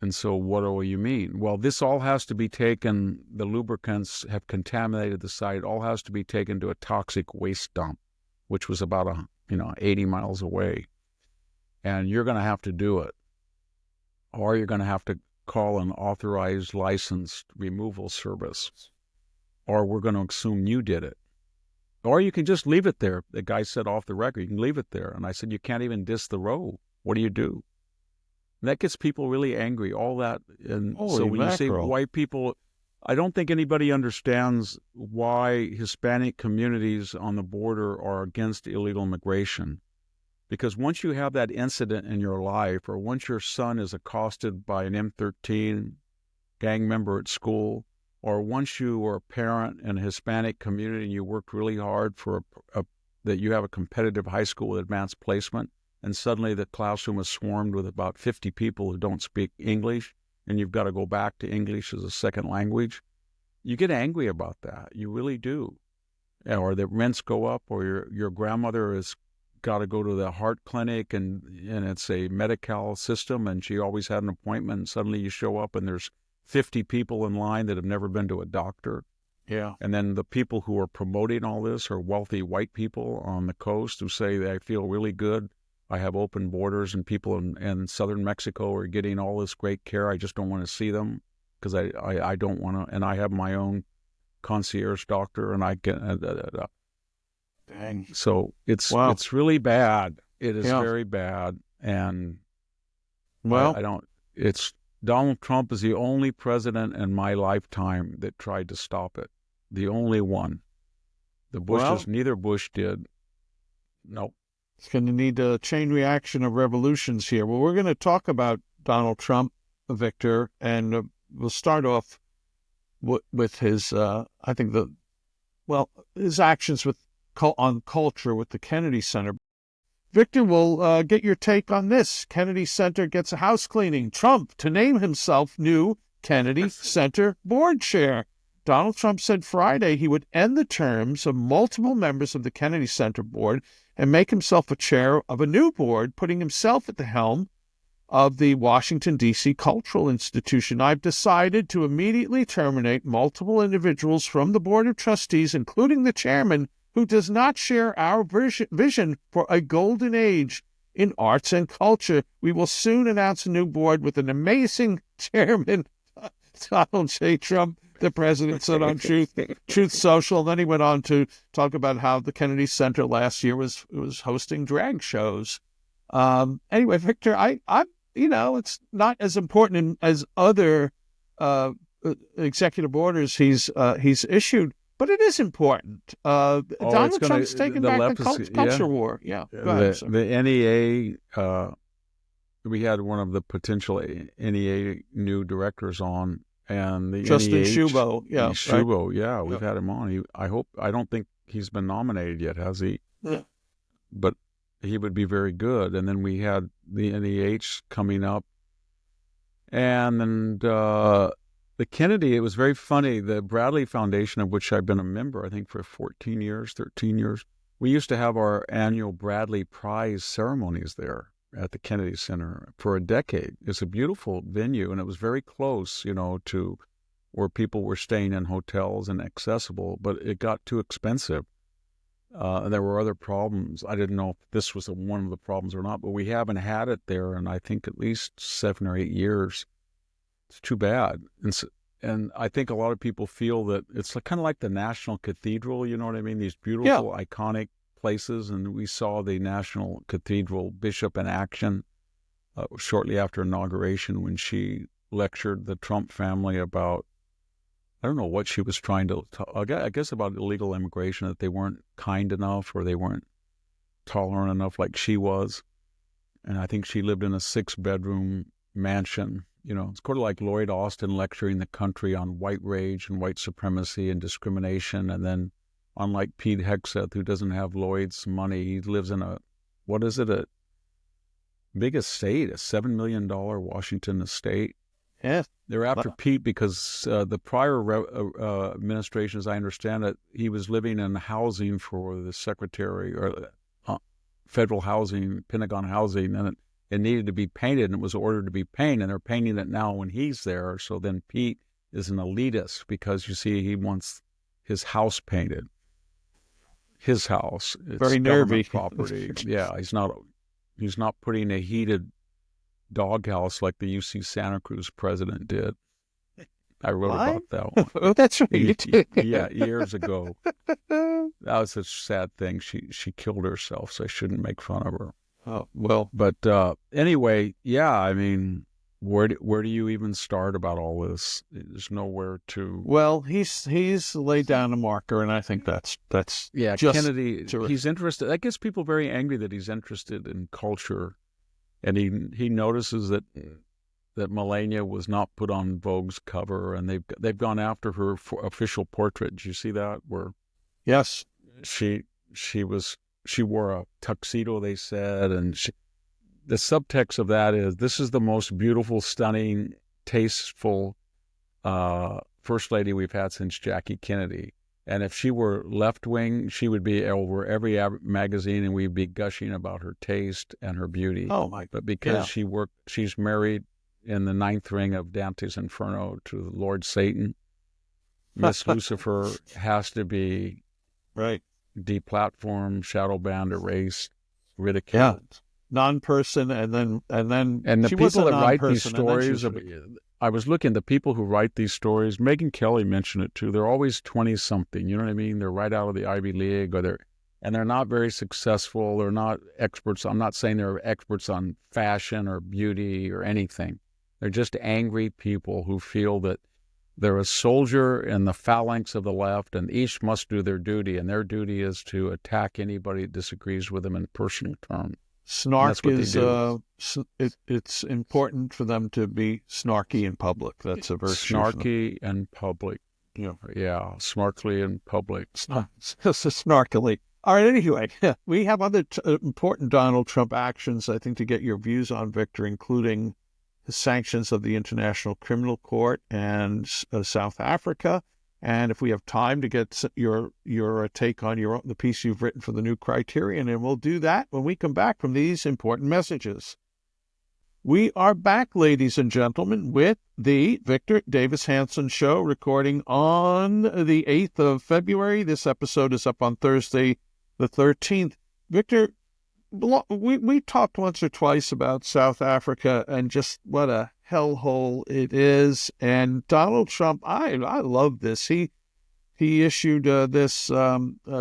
And so what do you mean? Well, this all has to be taken, the lubricants have contaminated the site, all has to be taken to a toxic waste dump, which was about 80 miles away. And you're going to have to do it. Or you're going to have to call an authorized, licensed removal service. Or we're going to assume you did it. Or you can just leave it there. The guy said off the record, you can leave it there. And I said, you can't even diss the row. What do you do? And that gets people really angry, all that. And Holy so when mackerel. you say white people, I don't think anybody understands why Hispanic communities on the border are against illegal immigration. Because once you have that incident in your life, or once your son is accosted by an M13 gang member at school, or once you are a parent in a Hispanic community and you worked really hard for that you have a competitive high school with advanced placement, and suddenly the classroom is swarmed with about 50 people who don't speak English, and you've got to go back to English as a second language, you get angry about that. You really do. Or the rents go up, or your grandmother has got to go to the heart clinic, and it's a Medi-Cal system, and she always had an appointment, and suddenly you show up and there's 50 people in line that have never been to a doctor. Yeah. And then the people who are promoting all this are wealthy white people on the coast who say they feel really good. I have open borders, and people in southern Mexico are getting all this great care. I just don't want to see them because I don't want to. And I have my own concierge doctor, and I get. Dang. So it's really bad. It is very bad, and I don't. It's Donald Trump is the only president in my lifetime that tried to stop it. The only one. The Bushes, neither Bush did. Nope. It's going to need a chain reaction of revolutions here. Well, we're going to talk about Donald Trump, Victor, and we'll start off with his, his actions on culture with the Kennedy Center. Victor, we'll get your take on this. Kennedy Center gets a house cleaning. Trump to name himself new Kennedy Center board chair. Donald Trump said Friday he would end the terms of multiple members of the Kennedy Center board and make himself a chair of a new board, putting himself at the helm of the Washington, D.C. Cultural Institution. I've decided to immediately terminate multiple individuals from the Board of Trustees, including the chairman, who does not share our vision for a golden age in arts and culture. We will soon announce a new board with an amazing chairman, Donald J. Trump, the president said on Truth Social. Then he went on to talk about how the Kennedy Center last year was hosting drag shows. Anyway, Victor, it's not as important as other executive orders he's issued, but it is important. Donald Trump's taken back the culture war. Yeah, go ahead, the NEA. We had one of the potential NEA new directors on. And the Justin NEH, Shubo, we've had him on. I don't think he's been nominated yet, has he? Yeah. But he would be very good. And then we had the NEH coming up, and then the Kennedy. It was very funny. The Bradley Foundation, of which I've been a member, I think for 13 years. We used to have our annual Bradley Prize ceremonies there at the Kennedy Center for a decade. It's a beautiful venue, and it was very close, to where people were staying in hotels and accessible, but it got too expensive. And there were other problems. I didn't know if this was one of the problems or not, but we haven't had it there in, I think, at least 7 or 8 years. It's too bad. And I think a lot of people feel that it's kind of like the National Cathedral, you know what I mean? These beautiful, iconic places, and we saw the National Cathedral Bishop in action shortly after inauguration when she lectured the Trump family about, I don't know what she was trying to talk, I guess about illegal immigration, that they weren't kind enough or they weren't tolerant enough like she was. And I think she lived in a 6-bedroom mansion. It's sort of like Lloyd Austin lecturing the country on white rage and white supremacy and discrimination, and then unlike Pete Hegseth, who doesn't have Lloyd's money, he lives in a big estate, a $7 million Washington estate. Yeah. They're after Pete because the prior administration, as I understand it, he was living in housing for the secretary or federal housing, Pentagon housing, and it needed to be painted, and it was ordered to be painted, and they're painting it now when he's there. So then Pete is an elitist because, you see, he wants his house painted. His house. It's very government nervy property. Yeah, he's not putting a heated doghouse like the UC Santa Cruz president did. I wrote about that one. Oh, that's right. Yeah, years ago. That was a sad thing. She killed herself, so I shouldn't make fun of her. Oh, well. But anyway, yeah, I mean, where do you even start about all this? There's nowhere to. Well, he's laid down a marker, and I think that's yeah. just Kennedy, terrific. He's interested. That gets people very angry that he's interested in culture, and he notices that Melania was not put on Vogue's cover, and they've gone after her for official portrait. Did you see that? Where yes, she wore a tuxedo, they said, and the subtext of that is, this is the most beautiful, stunning, tasteful first lady we've had since Jackie Kennedy. And if she were left-wing, she would be over every magazine, and we'd be gushing about her taste and her beauty. Oh, my! But because she's married in the ninth ring of Dante's Inferno to Lord Satan, Miss Lucifer has to be right, deplatformed, shadow banned, erased, ridiculed. Yeah, non-person, and then the she people that write these stories. I was looking, the people who write these stories, Megyn Kelly mentioned it too, they're always 20-something, you know what I mean? They're right out of the Ivy League, and they're not very successful. They're not experts. I'm not saying they're experts on fashion or beauty or anything. They're just angry people who feel that they're a soldier in the phalanx of the left, and each must do their duty, and their duty is to attack anybody that disagrees with them in personal terms. Snark is it's important for them to be snarky in public. That's a virtue. Snarky in public. Yeah, snarkily in public. Snarkily. All right, anyway, we have other important Donald Trump actions, I think, to get your views on, Victor, including the sanctions of the International Criminal Court and South Africa. And if we have time to get your take on the piece you've written for the New Criterion, and we'll do that when we come back from these important messages. We are back, ladies and gentlemen, with the Victor Davis Hanson Show, recording on the 8th of February. This episode is up on Thursday, the 13th. Victor, we talked once or twice about South Africa and just what a hellhole it is. And Donald Trump, I love this. He issued this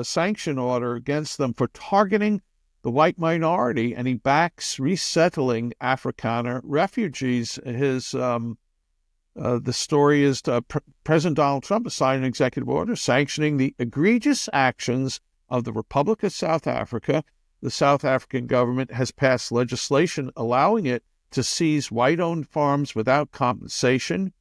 sanction order against them for targeting the white minority, and he backs resettling Afrikaner refugees. The story is President Donald Trump has signed an executive order sanctioning the egregious actions of the Republic of South Africa. The South African government has passed legislation allowing it to seize white-owned farms without compensation.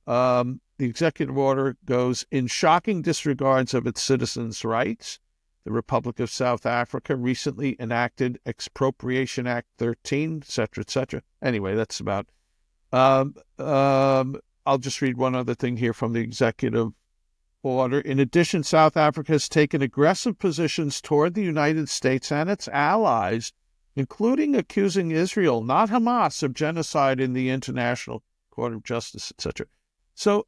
The executive order goes in shocking disregards of its citizens' rights. The Republic of South Africa recently enacted Expropriation Act 13, et cetera, et cetera. Anyway, that's about. I'll just read one other thing here from the executive order. In addition, South Africa has taken aggressive positions toward the United States and its allies, including accusing Israel, not Hamas, of genocide in the International Court of Justice, etc. So,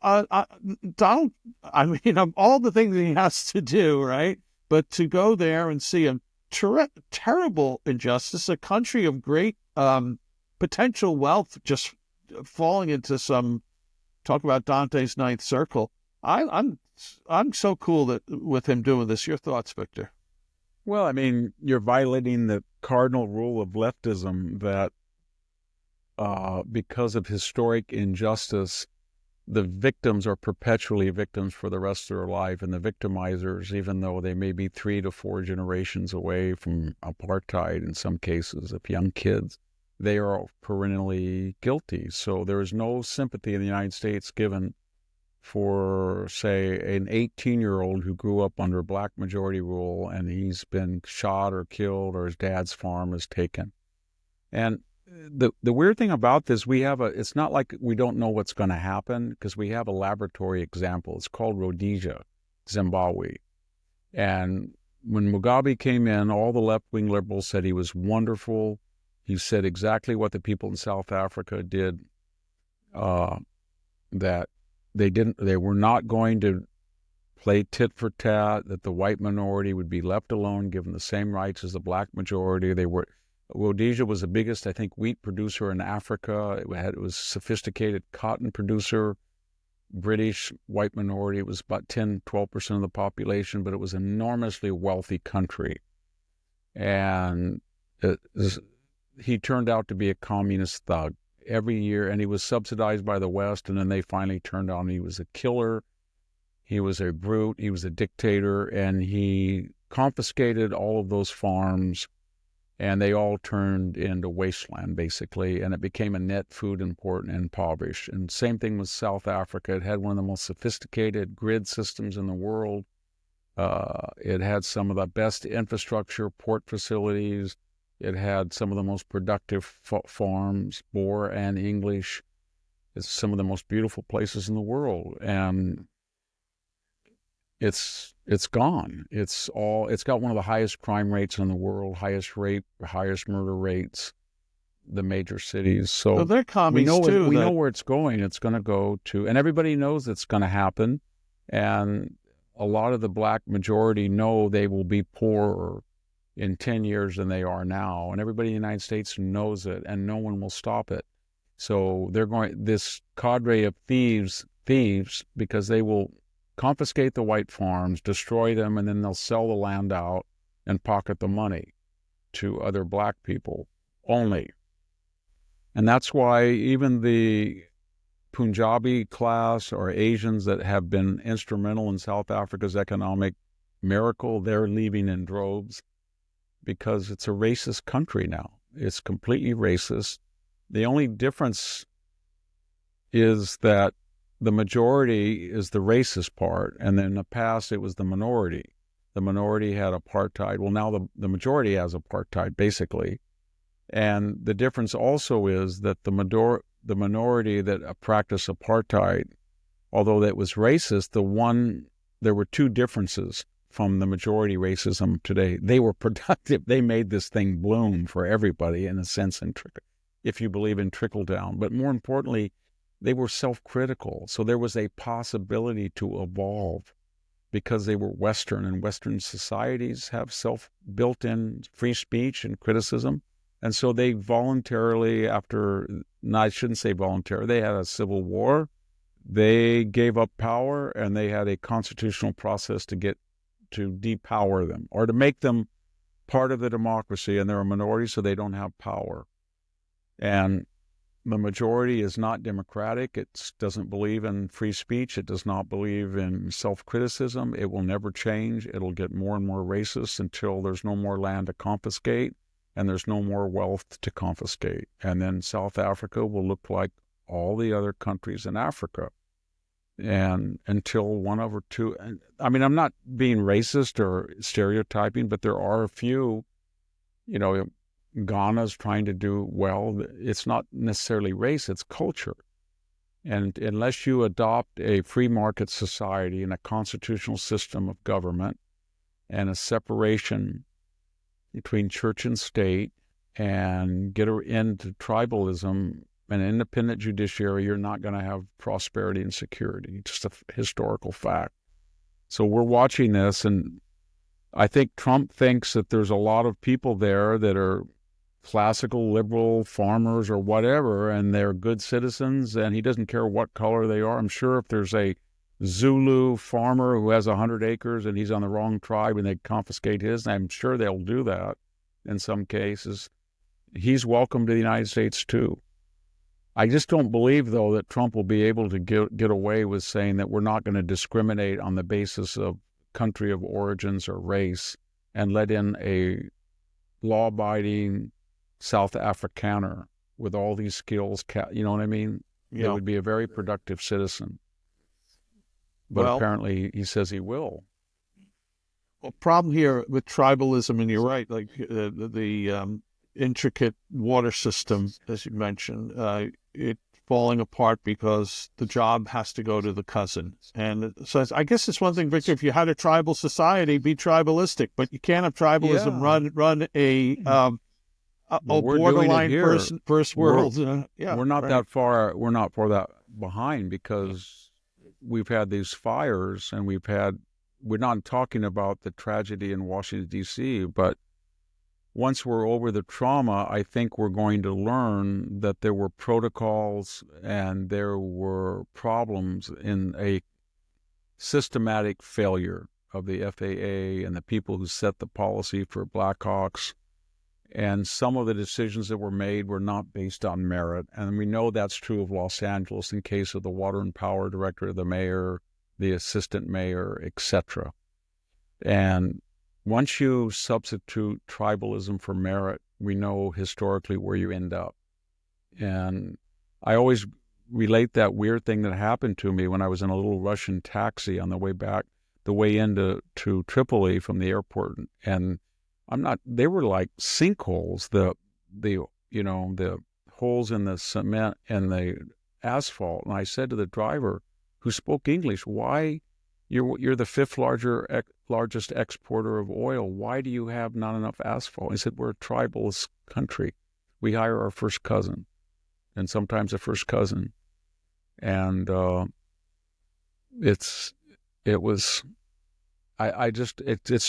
Donald, I mean, of all the things he has to do, right? But to go there and see a terrible injustice, a country of great potential wealth just falling into some, talk about Dante's Ninth Circle. I'm so cool with him doing this. Your thoughts, Victor? Well, I mean, you're violating the cardinal rule of leftism that because of historic injustice, the victims are perpetually victims for the rest of their life, and the victimizers, even though they may be 3 to 4 generations away from apartheid in some cases, of young kids, they are perennially guilty. So there is no sympathy in the United States given for, say, an 18-year-old who grew up under black majority rule and he's been shot or killed or his dad's farm is taken. And the weird thing about this, it's not like we don't know what's going to happen, because we have a laboratory example. It's called Rhodesia, Zimbabwe. And when Mugabe came in, all the left-wing liberals said he was wonderful. He said exactly what the people in South Africa did, that they were not going to play tit for tat, that the white minority would be left alone, given the same rights as the black majority. Rhodesia was the biggest, I think, wheat producer in Africa. It was a sophisticated cotton producer. British white minority, it was about 10-12% of the population, but it was an enormously wealthy country. And he turned out to be a communist thug every year, and he was subsidized by the West, and then they finally turned on him. He was a killer, he was a brute, he was a dictator, and he confiscated all of those farms, and they all turned into wasteland, basically, and it became a net food import and impoverished. And same thing with South Africa. It had one of the most sophisticated grid systems in the world. It had some of the best infrastructure, port facilities. It had some of the most productive farms, Boer and English. It's some of the most beautiful places in the world. And it's gone. It's got one of the highest crime rates in the world, highest rape, highest murder rates, the major cities. So they're commies too. We know where it's going. It's going to go to, and everybody knows it's going to happen. And a lot of the black majority know they will be poorer in 10 years than they are now. And everybody in the United States knows it, and no one will stop it. So this cadre of thieves, because they will confiscate the white farms, destroy them, and then they'll sell the land out and pocket the money to other black people only. And that's why even the Punjabi class or Asians that have been instrumental in South Africa's economic miracle, they're leaving in droves, because it's a racist country now. It's completely racist. The only difference is that the majority is the racist part, and then in the past it was the minority. The minority had apartheid. Well, now the majority has apartheid, basically. And the difference also is that the minority that practiced apartheid, although that was racist, there were two differences from the majority racism today. They were productive. They made this thing bloom for everybody, in a sense, if you believe in trickle down. But more importantly, they were self-critical. So there was a possibility to evolve, because they were Western, and Western societies have built-in free speech and criticism. And so they voluntarily, I shouldn't say voluntarily, they had a civil war. They gave up power, and they had a constitutional process to depower them, or to make them part of the democracy, and they're a minority, so they don't have power. And the majority is not democratic. It doesn't believe in free speech. It does not believe in self-criticism. It will never change. It'll get more and more racist until there's no more land to confiscate and there's no more wealth to confiscate. And then South Africa will look like all the other countries in Africa. And until one over two, I mean, I'm not being racist or stereotyping, but there are a few, Ghana's trying to do well. It's not necessarily race, it's culture. And unless you adopt a free market society and a constitutional system of government and a separation between church and state, and get into tribalism and an independent judiciary, you're not going to have prosperity and security. Just a historical fact. So we're watching this, and I think Trump thinks that there's a lot of people there that are classical liberal farmers or whatever, and they're good citizens, and he doesn't care what color they are. I'm sure if there's a Zulu farmer who has 100 acres and he's on the wrong tribe and they confiscate his, and I'm sure they'll do that in some cases, he's welcome to the United States too. I just don't believe, though, that Trump will be able to get away with saying that we're not going to discriminate on the basis of country of origins or race and let in a law-abiding South Afrikaner with all these skills. You know what I mean? Yeah. It would be a very productive citizen. But apparently he says he will. Well, problem here with tribalism, and you're right, like the intricate water system, as you mentioned, it falling apart because the job has to go to the cousin. And so I guess it's one thing, Victor, if you had a tribal society, be tribalistic, but you can't have tribalism run a we're doing it borderline here. first world. We're not that far. We're not far that behind because we've had these fires, and we're not talking about the tragedy in Washington, D.C., but once we're over the trauma, I think we're going to learn that there were protocols and there were problems in a systematic failure of the FAA and the people who set the policy for Blackhawks. And some of the decisions that were made were not based on merit. And we know that's true of Los Angeles in case of the water and power director, the mayor, the assistant mayor, etc. And once you substitute tribalism for merit, we know historically where you end up. And I always relate that weird thing that happened to me when I was in a little Russian taxi on the way into Tripoli from the airport. And they were like sinkholes, the holes in the cement and the asphalt. And I said to the driver, who spoke English, why you're the fifth largest exporter of oil. Why do you have not enough asphalt? He said, we're a tribalist country. We hire our first cousin, and sometimes a first cousin. And it's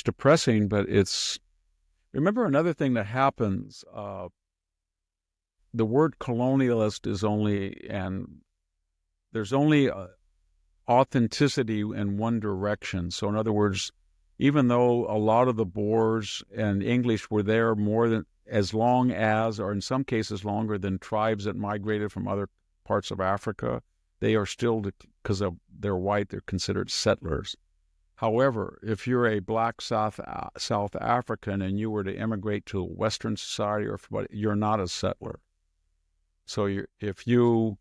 depressing, but remember another thing that happens, the word colonialist there's only authenticity in one direction. So in other words, even though a lot of the Boers and English were there as long as, or in some cases longer than tribes that migrated from other parts of Africa, they are still, because they're white, they're considered settlers. However, if you're a black South African and you were to immigrate to Western society, you're not a settler. So if you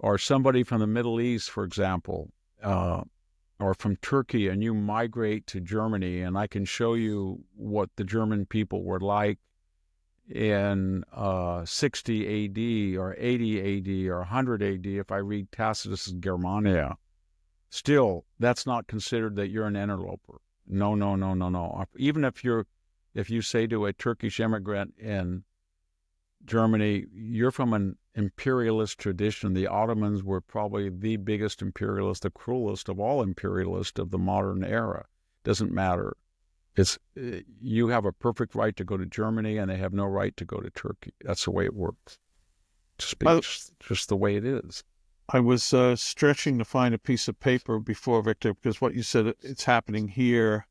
are somebody from the Middle East, for example, or from Turkey, and you migrate to Germany, and I can show you what the German people were like in 60 AD or 80 AD or 100 AD, if I read Tacitus's Germania, still, that's not considered that you're an interloper. No. Even if you say to a Turkish immigrant in Germany, you're from an imperialist tradition. The Ottomans were probably the biggest imperialist, the cruelest of all imperialists of the modern era. Doesn't matter. You have a perfect right to go to Germany, and they have no right to go to Turkey. That's the way it works. Just the way it is. I was stretching to find a piece of paper before, Victor, because what you said, it's happening here.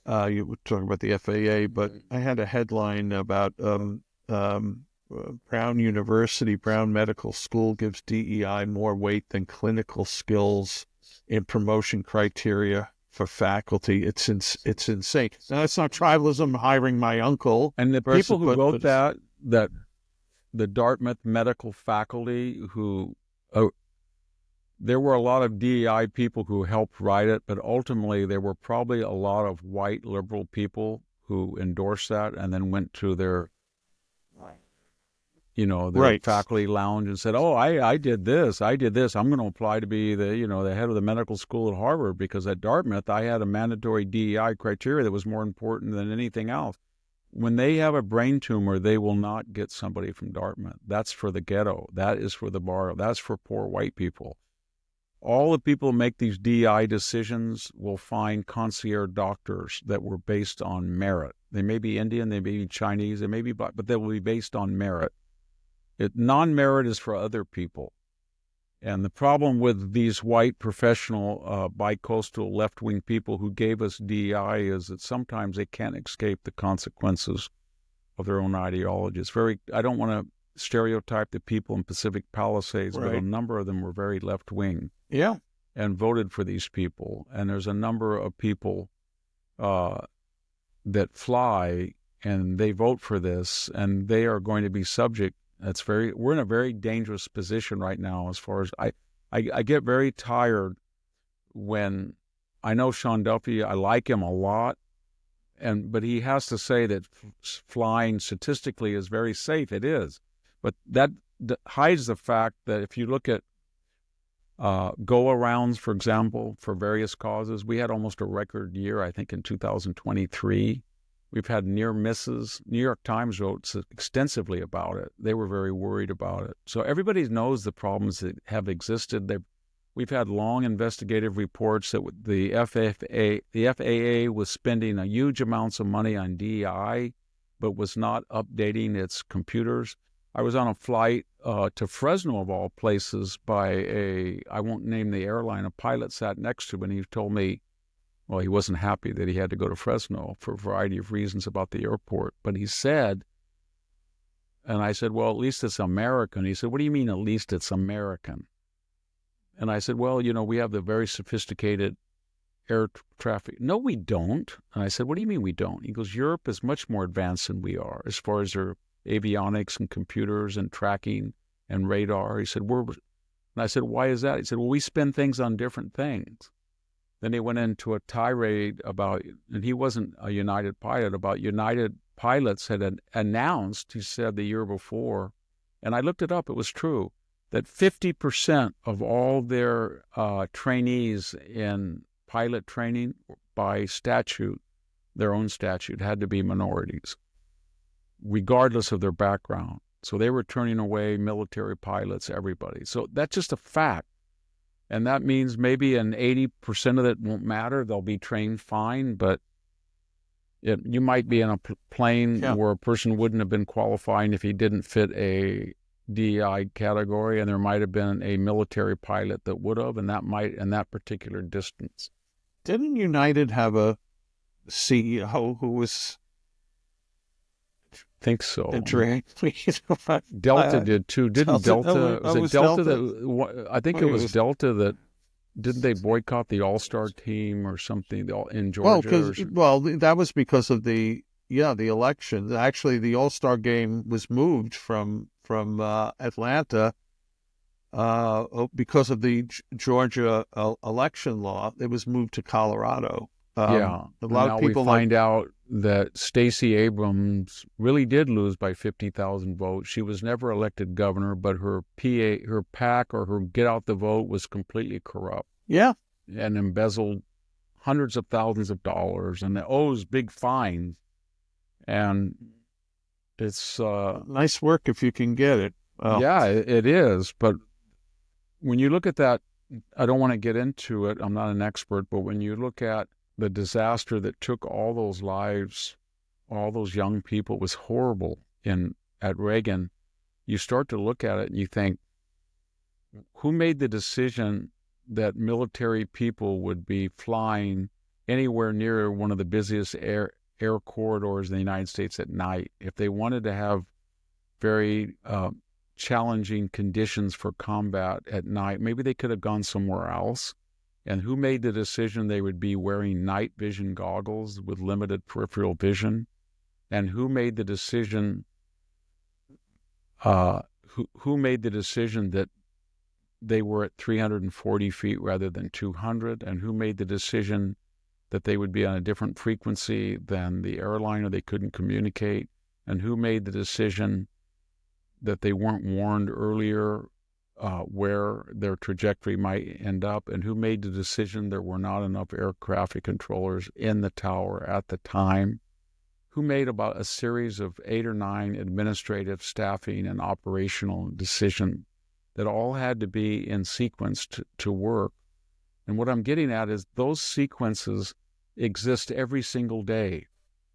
You were talking about the FAA, but I had a headline about Brown Medical School gives DEI more weight than clinical skills in promotion criteria for faculty. It's insane. Now, that's not tribalism, hiring my uncle. And the people who wrote that the Dartmouth medical faculty there were a lot of DEI people who helped write it, but ultimately there were probably a lot of white liberal people who endorsed that and then went to their faculty lounge and said, "Oh, I did this. I'm going to apply to be the head of the medical school at Harvard because at Dartmouth I had a mandatory DEI criteria that was more important than anything else." When they have a brain tumor, they will not get somebody from Dartmouth. That's for the ghetto. That is for the bar. That's for poor white people. All the people who make these DEI decisions will find concierge doctors that were based on merit. They may be Indian, they may be Chinese, they may be black, but they will be based on merit. Non-merit is for other people. And the problem with these white professional bi-coastal left-wing people who gave us DEI is that sometimes they can't escape the consequences of their own ideology. I don't want to stereotype the people in Pacific Palisades, but a number of them were very left-wing. Yeah. And voted for these people. And there's a number of people that fly and they vote for this, and they are going to be subject. We're in a very dangerous position right now as far as I get very tired when I know Sean Duffy, I like him a lot, but he has to say that flying statistically is very safe. It is, but that hides the fact that if you look at go-arounds, for example, for various causes, we had almost a record year, I think, in 2023. We've had near misses. New York Times wrote extensively about it. They were very worried about it. So everybody knows the problems that have existed. We've had long investigative reports that the FAA was spending a huge amounts of money on DEI, but was not updating its computers. I was on a flight to Fresno, of all places, by I won't name the airline. A pilot sat next to me, and he told me, well, he wasn't happy that he had to go to Fresno for a variety of reasons about the airport. But he said, and I said, well, at least it's American. He said, what do you mean, at least it's American? And I said, well, we have the very sophisticated air traffic. No, we don't. And I said, what do you mean we don't? He goes, Europe is much more advanced than we are as far as their avionics and computers and tracking and radar. He said, and I said, why is that? He said, well, we spend things on different things. Then he went into a tirade about, and he wasn't a United pilot, about United pilots had announced, he said the year before, and I looked it up, it was true, that 50% of all their trainees in pilot training by statute, their own statute, had to be minorities, regardless of their background. So they were turning away military pilots, everybody. So that's just a fact. And that means maybe an 80% of it won't matter. They'll be trained fine, but you might be in a plane where a person wouldn't have been qualifying if he didn't fit a DEI category, and there might have been a military pilot that would have, and that might in that particular distance. Didn't United have a CEO who was... Think so. Delta did too. Didn't Delta? Was it Delta that? I think it was Delta that. Didn't they boycott the All-Star team or something in Georgia? Well, that was because of the election. Actually, the All-Star game was moved from Atlanta because of the Georgia election law. It was moved to Colorado. A lot of people find out that Stacey Abrams really did lose by 50,000 votes. She was never elected governor, but her PAC or her get out the vote was completely corrupt. Yeah. And embezzled hundreds of thousands of dollars and owes big fines. And it's nice work if you can get it. Well, yeah, it is. But when you look at that, I don't want to get into it. I'm not an expert, but when you look at the disaster that took all those lives, all those young people, was horrible at Reagan. You start to look at it and you think, who made the decision that military people would be flying anywhere near one of the busiest air corridors in the United States at night? If they wanted to have very challenging conditions for combat at night, maybe they could have gone somewhere else. And who made the decision they would be wearing night vision goggles with limited peripheral vision? And who made the decision? Who made the decision that they were at 340 feet rather than 200? And who made the decision that they would be on a different frequency than the airline, or they couldn't communicate? And who made the decision that they weren't warned earlier where their trajectory might end up? And who made the decision there were not enough air traffic controllers in the tower at the time? Who made about a series of 8 or 9 administrative, staffing, and operational decisions that all had to be in sequence to work? And what I'm getting at is those sequences exist every single day,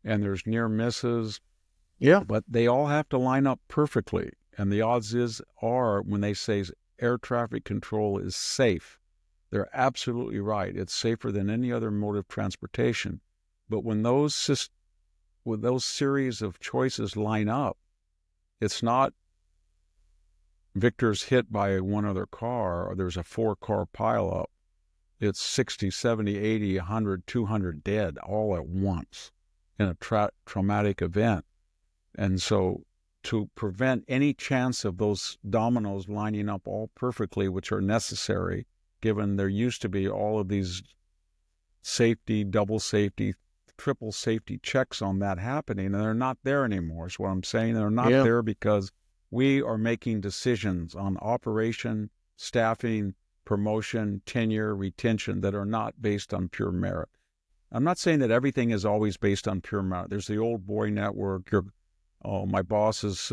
and there's near misses, but they all have to line up perfectly. And the odds are when they say air traffic control is safe, they're absolutely right. It's safer than any other mode of transportation. But when those series of choices line up, it's not Victor's hit by one other car or there's a 4-car pileup. It's 60, 70, 80, 100, 200 dead all at once in a traumatic event. And so to prevent any chance of those dominoes lining up all perfectly, which are necessary, given there used to be all of these safety, double safety, triple safety checks on that happening, and they're not there anymore, is what I'm saying. They're not Yeah. there because we are making decisions on operation, staffing, promotion, tenure, retention that are not based on pure merit. I'm not saying that everything is always based on pure merit. There's the old boy network. My boss's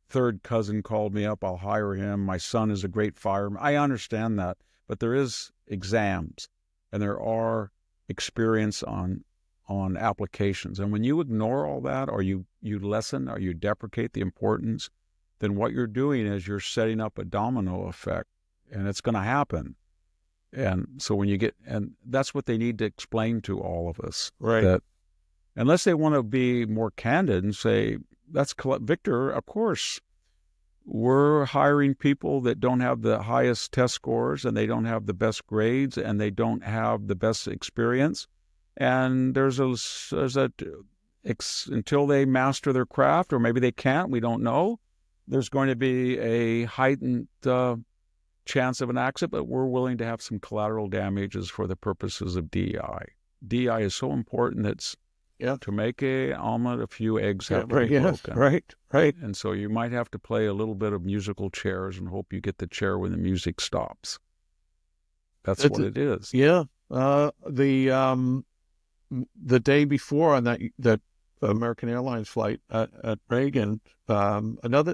third cousin called me up. I'll hire him. My son is a great fireman. I understand that, but there is exams, and there are experience on applications. And when you ignore all that, or you lessen or you deprecate the importance, then what you're doing is you're setting up a domino effect, and it's going to happen. And so when you get, and that's what they need to explain to all of us, Right. that unless they want to be more candid and say, Victor, of course, we're hiring people that don't have the highest test scores, and they don't have the best grades, and they don't have the best experience. And until they master their craft, or maybe they can't, we don't know, there's going to be a heightened chance of an accident, but we're willing to have some collateral damages for the purposes of DEI. DEI is so important that to make an omelet, a few eggs have to be broken. Right. And so you might have to play a little bit of musical chairs and hope you get the chair when the music stops. That's what it is. Yeah. The day before on that American Airlines flight at Reagan, there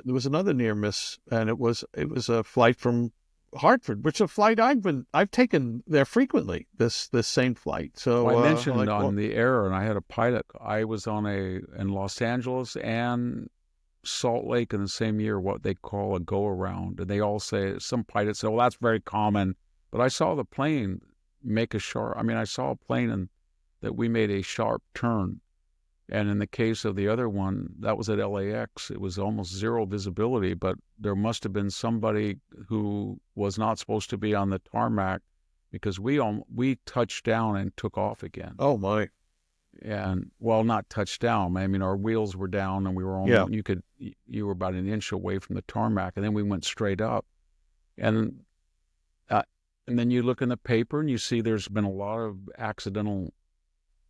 was another near miss, and it was a flight from Hartford, which is a flight I've taken there frequently. This same flight. So I mentioned on the air, and I had a pilot. I was in Los Angeles and Salt Lake in the same year, what they call a go around, and they all say, some pilots say, "Well, that's very common." But I saw the plane make a sharp. I saw a plane that we made a sharp turn. And in the case of the other one, that was at LAX. It was almost zero visibility, but there must have been somebody who was not supposed to be on the tarmac, because we touched down and took off again. Oh my! And not touched down. Our wheels were down, and we were almost, you were about an inch away from the tarmac, and then we went straight up. And then you look in the paper and you see there's been a lot of accidental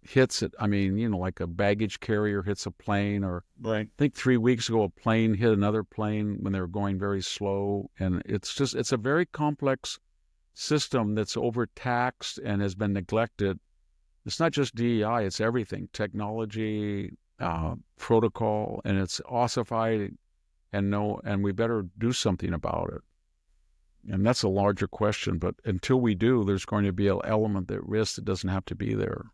hits like a baggage carrier hits a plane, or right. I think 3 weeks ago a plane hit another plane when they were going very slow. And it's a very complex system that's overtaxed and has been neglected. It's not just DEI, it's everything, technology, protocol, and it's ossified, and we better do something about it. And that's a larger question, but until we do, there's going to be an element at risk that doesn't have to be there.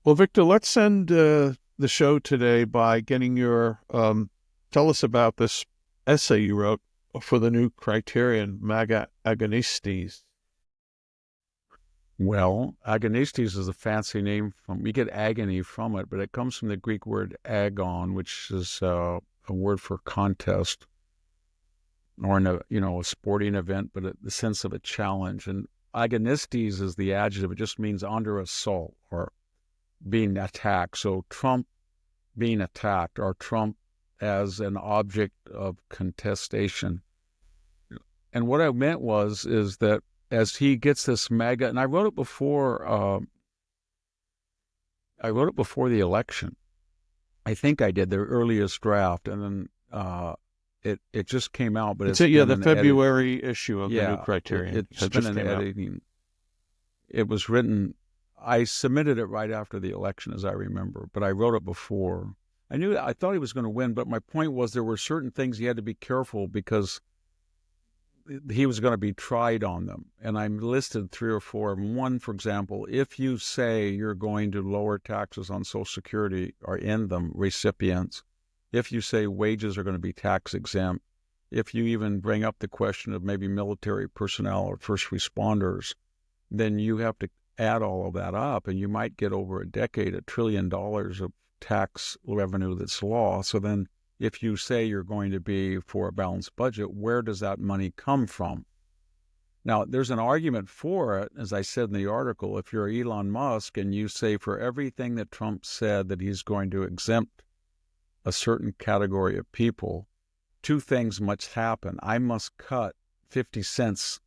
Well, Victor, let's end the show today by getting your tell us about this essay you wrote for the new criterion, MAGA agonistes. Well, agonistes is a fancy name we get agony from it, but it comes from the Greek word agon, which is a word for contest, or in a sporting event, but the sense of a challenge. And agonistes is the adjective. It just means under assault or being attacked. So Trump being attacked, or Trump as an object of contestation. And what I meant is that as he gets this MAGA, and I wrote it before the election. I think I did the earliest draft, and then it just came out. But it's the February issue of the new criterion. It's been an editing. It was written. I submitted it right after the election, as I remember, but I wrote it before. I thought he was going to win, but my point was there were certain things he had to be careful, because he was going to be tried on them. And I listed 3 or 4. One, for example, if you say you're going to lower taxes on Social Security or end them, recipients, if you say wages are going to be tax exempt, if you even bring up the question of maybe military personnel or first responders, then you have to add all of that up, and you might get over a decade $1 trillion of tax revenue that's lost. So then if you say you're going to be for a balanced budget, where does that money come from? Now, there's an argument for it, as I said in the article. If you're Elon Musk and you say for everything that Trump said that he's going to exempt a certain category of people, 2 things must happen. I must cut 50 cents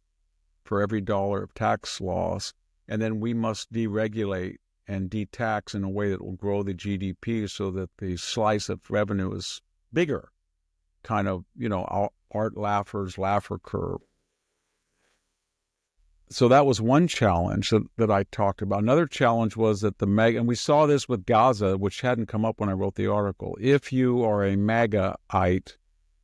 for every dollar of tax loss, and then we must deregulate and de-tax in a way that will grow the GDP so that the slice of revenue is bigger. Kind of, Art Laffer's Laffer curve. So that was one challenge that I talked about. Another challenge was that and we saw this with Gaza, which hadn't come up when I wrote the article. If you are a MAGAite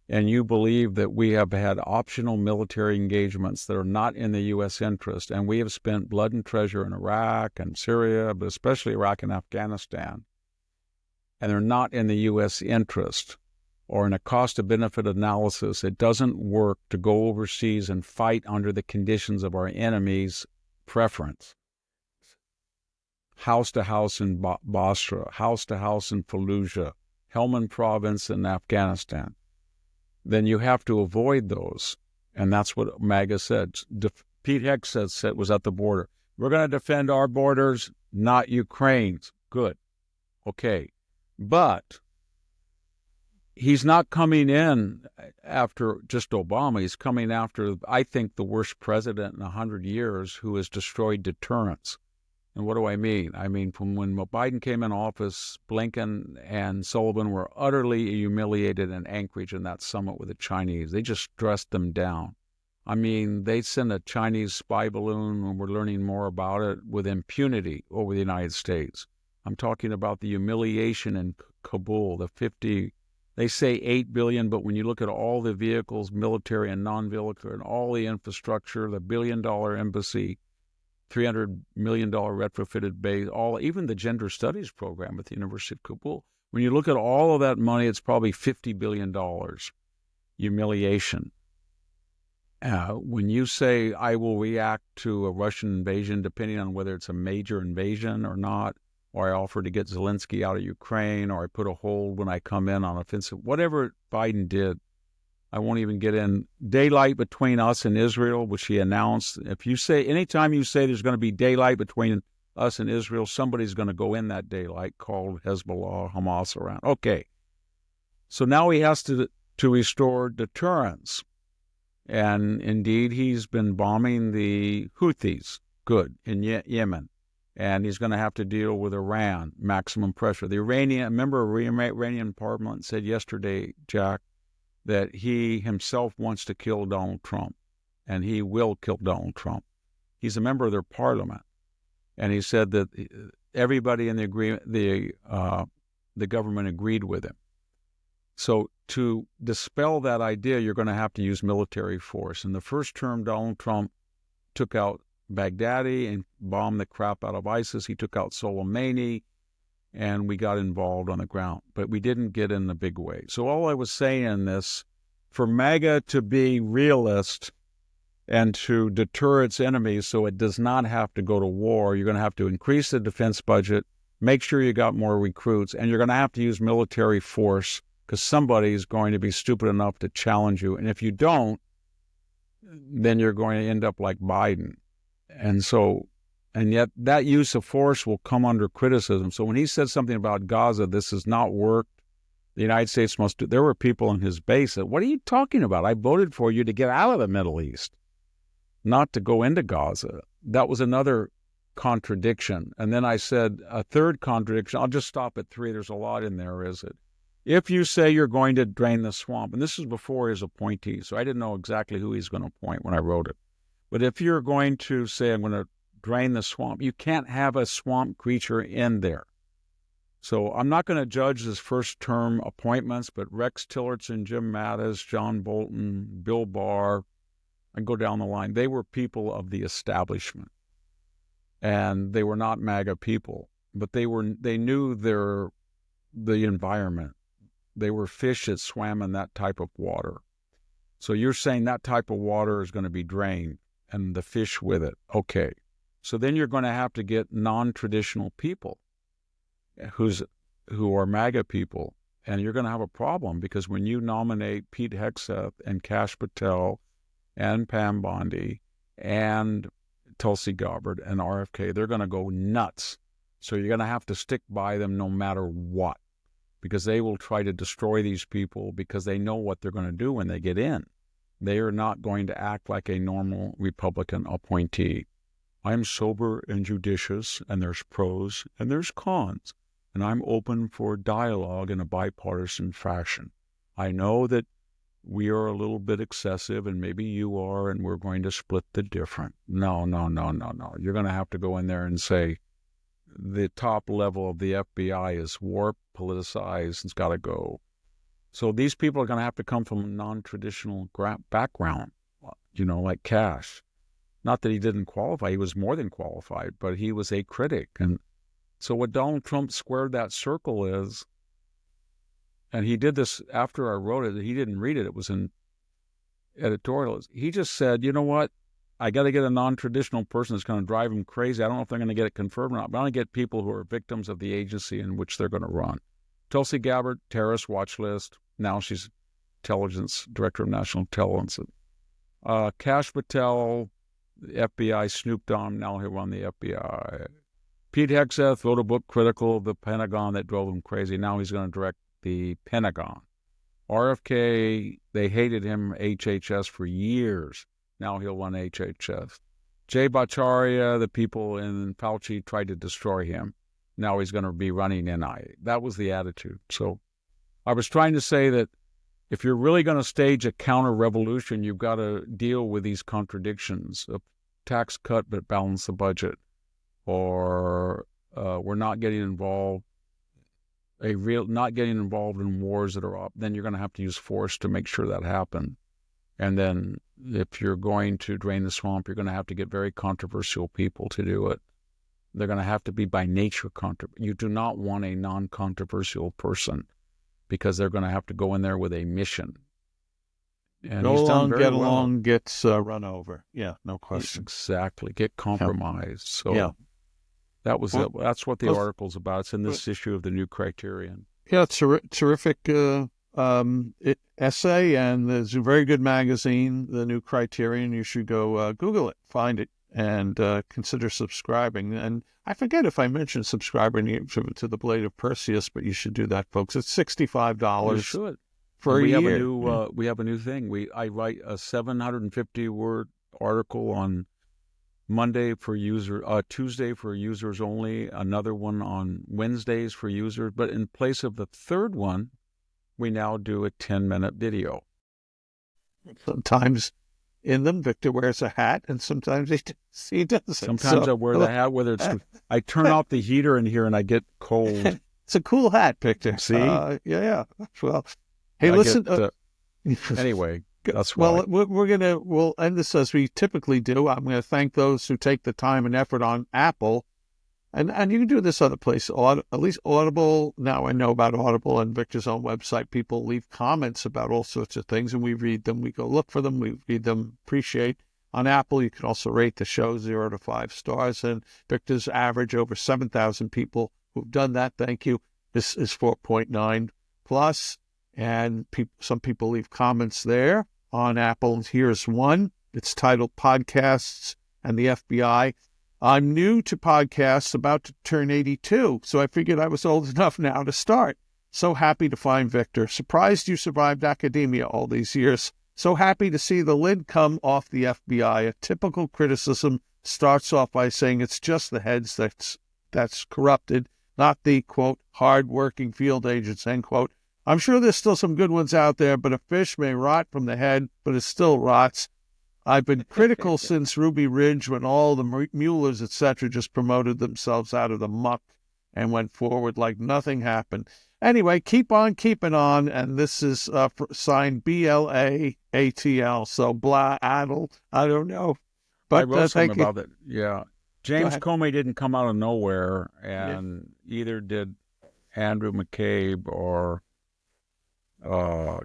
and you believe that we have had optional military engagements that are not in the U.S. interest, and we have spent blood and treasure in Iraq and Syria, but especially Iraq and Afghanistan, and they're not in the U.S. interest, or in a cost-to-benefit analysis, it doesn't work to go overseas and fight under the conditions of our enemy's preference. House to house in Basra, house to house in Fallujah, Helmand province in Afghanistan. Then you have to avoid those. And that's what MAGA said. Pete Hegseth was at the border. We're going to defend our borders, not Ukraine's. Good. Okay. But he's not coming in after just Obama. He's coming after, I think, the worst president in 100 years who has destroyed deterrence. And what do I mean? I mean, from when Biden came in office, Blinken and Sullivan were utterly humiliated in Anchorage in that summit with the Chinese. They just dressed them down. I mean, they sent a Chinese spy balloon, and we're learning more about it, with impunity over the United States. I'm talking about the humiliation in Kabul, they say 8 billion, but when you look at all the vehicles, military and non-military, and all the infrastructure, the $1 billion embassy, $300 million retrofitted base, even the gender studies program at the University of Kabul. When you look at all of that money, it's probably $50 billion. Humiliation. When you say, I will react to a Russian invasion, depending on whether it's a major invasion or not, or I offer to get Zelensky out of Ukraine, or I put a hold when I come in on offensive, whatever Biden did, I won't even get in. Daylight between us and Israel, which he announced. Anytime you say there's going to be daylight between us and Israel, somebody's going to go in that daylight, called Hezbollah, Hamas around. Okay. So now he has to restore deterrence. And indeed, he's been bombing the Houthis, in Yemen. And he's going to have to deal with Iran, maximum pressure. Iranian parliament said yesterday, Jack, that he himself wants to kill Donald Trump, and he will kill Donald Trump. He's a member of their parliament, and he said that everybody in the agreement, the government agreed with him. So to dispel that idea, you're going to have to use military force. In the first term, Donald Trump took out Baghdadi and bombed the crap out of ISIS. He took out Soleimani, and we got involved on the ground. But we didn't get in the big way. So all I was saying in this, for MAGA to be realist and to deter its enemies so it does not have to go to war, you're going to have to increase the defense budget, make sure you got more recruits, and you're going to have to use military force because somebody is going to be stupid enough to challenge you. And if you don't, then you're going to end up like Biden. And yet that use of force will come under criticism. So when he said something about Gaza, this has not worked, the United States must do. There were people in his base that, what are you talking about? I voted for you to get out of the Middle East, not to go into Gaza. That was another contradiction. And then I said a third contradiction, I'll just stop at 3. There's a lot in there, is it? If you say you're going to drain the swamp, and this is before his appointee, so I didn't know exactly who he's going to appoint when I wrote it. But if you're going to say, I'm going to drain the swamp, you can't have a swamp creature in there. So I'm not going to judge his first term appointments, but Rex Tillerson, Jim Mattis, John Bolton, Bill Barr, I go down the line. They were people of the establishment, and they were not MAGA people, but they knew the environment. They were fish that swam in that type of water. So you're saying that type of water is going to be drained and the fish with it. Okay. So then you're going to have to get non-traditional people who are MAGA people, and you're going to have a problem because when you nominate Pete Hegseth and Kash Patel and Pam Bondi and Tulsi Gabbard and RFK, they're going to go nuts. So you're going to have to stick by them no matter what, because they will try to destroy these people because they know what they're going to do when they get in. They are not going to act like a normal Republican appointee. I'm sober and judicious, and there's pros and there's cons, and I'm open for dialogue in a bipartisan fashion. I know that we are a little bit excessive, and maybe you are, and we're going to split the difference. No. You're going to have to go in there and say the top level of the FBI is warped, politicized, it's got to go. So these people are going to have to come from a non-traditional background, like Cash. Not that he didn't qualify, he was more than qualified, but he was a critic. And so what Donald Trump squared that circle is, and he did this after I wrote it, he didn't read it, it was in editorials. He just said, you know what, I got to get a non-traditional person that's going to drive him crazy. I don't know if they're going to get it confirmed or not, but I'm going to get people who are victims of the agency in which they're going to run. Tulsi Gabbard, terrorist watch list. Now she's intelligence, director of national intelligence. Kash Patel, the FBI snooped on him. Now he'll run the FBI. Pete Hegseth wrote a book critical of the Pentagon that drove him crazy. Now he's going to direct the Pentagon. RFK, they hated him, HHS, for years. Now he'll run HHS. Jay Bhattacharya, the people in Fauci tried to destroy him. Now he's going to be running NIA. That was the attitude. So I was trying to say that if you're really going to stage a counter-revolution, you've got to deal with these contradictions. A tax cut but balance the budget. Or we're not getting involved, not getting involved in wars that are up. Then you're going to have to use force to make sure that happens. And then if you're going to drain the swamp, you're going to have to get very controversial people to do it. They're going to have to be by nature controversial. You do not want a non-controversial person because they're going to have to go in there with a mission. And go he's done along, very get well. along, gets run over. Yeah, no question. Exactly. Get compromised. So yeah. that's what the article's about. It's in this issue of the New Criterion. Yeah, terrific essay, and it's a very good magazine, The New Criterion. You should go Google it, find it, and consider subscribing. And I forget if I mentioned subscribing to the Blade of Perseus, but you should do that, folks. It's $65. You should. For a year. We have a new thing. I write a 750-word article on Monday for Tuesday for users only, another one on Wednesdays for users. But in place of the third one, we now do a 10-minute video. Sometimes in them, Victor wears a hat, and sometimes he doesn't. Sometimes I wear the hat, whether it's I turn off the heater in here and I get cold. It's a cool hat, Victor. See? Yeah. Well, hey, listen. Anyway. That's why. Well, we'll end this as we typically do. I'm going to thank those who take the time and effort on Apple, and you can do this other place. At least Audible. Now I know about Audible and Victor's own website. People leave comments about all sorts of things, and we read them. We go look for them. We read them. Appreciate. On Apple, you can also rate the show 0 to 5 stars. And Victor's average over 7,000 people who've done that. Thank you. This is 4.9 plus. And some people leave comments there on Apple. Here's one. It's titled Podcasts and the FBI. I'm new to podcasts, about to turn 82, so I figured I was old enough now to start. So happy to find Victor. Surprised you survived academia all these years. So happy to see the lid come off the FBI. A typical criticism starts off by saying it's just the heads that's corrupted, not the, quote, hard-working field agents, end quote. I'm sure there's still some good ones out there, but a fish may rot from the head, but it still rots. I've been critical since Ruby Ridge when all the Muellers, etc., just promoted themselves out of the muck and went forward like nothing happened. Anyway, keep on keeping on, and this is signed BLAATL, so blah, addle, I don't know. But I wrote something about it, yeah. James Comey didn't come out of nowhere, and either did Andrew McCabe or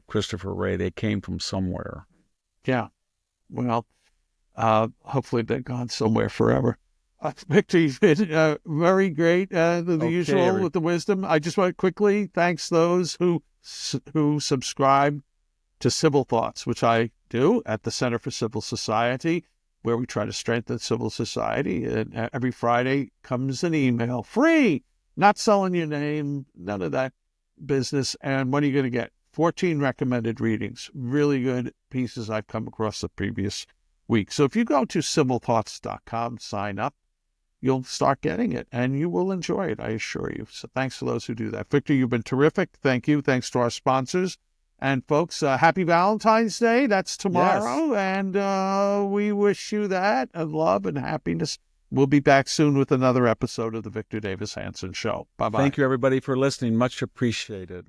Christopher Wray. They came from somewhere. Yeah. Well, hopefully they're gone somewhere forever. Victor, you've been very great, the usual with the wisdom. I just want to quickly thanks those who subscribe to Civil Thoughts, which I do at the Center for Civil Society, where we try to strengthen civil society. And every Friday comes an email, free, not selling your name, none of that business. And what are you going to get? 14 recommended readings, really good pieces I've come across the previous week. So if you go to civilthoughts.com, sign up, you'll start getting it, and you will enjoy it, I assure you. So thanks to those who do that. Victor, you've been terrific. Thank you. Thanks to our sponsors. And folks, happy Valentine's Day. That's tomorrow. Yes. And we wish you that, and love and happiness. We'll be back soon with another episode of the Victor Davis Hanson Show. Bye-bye. Thank you, everybody, for listening. Much appreciated.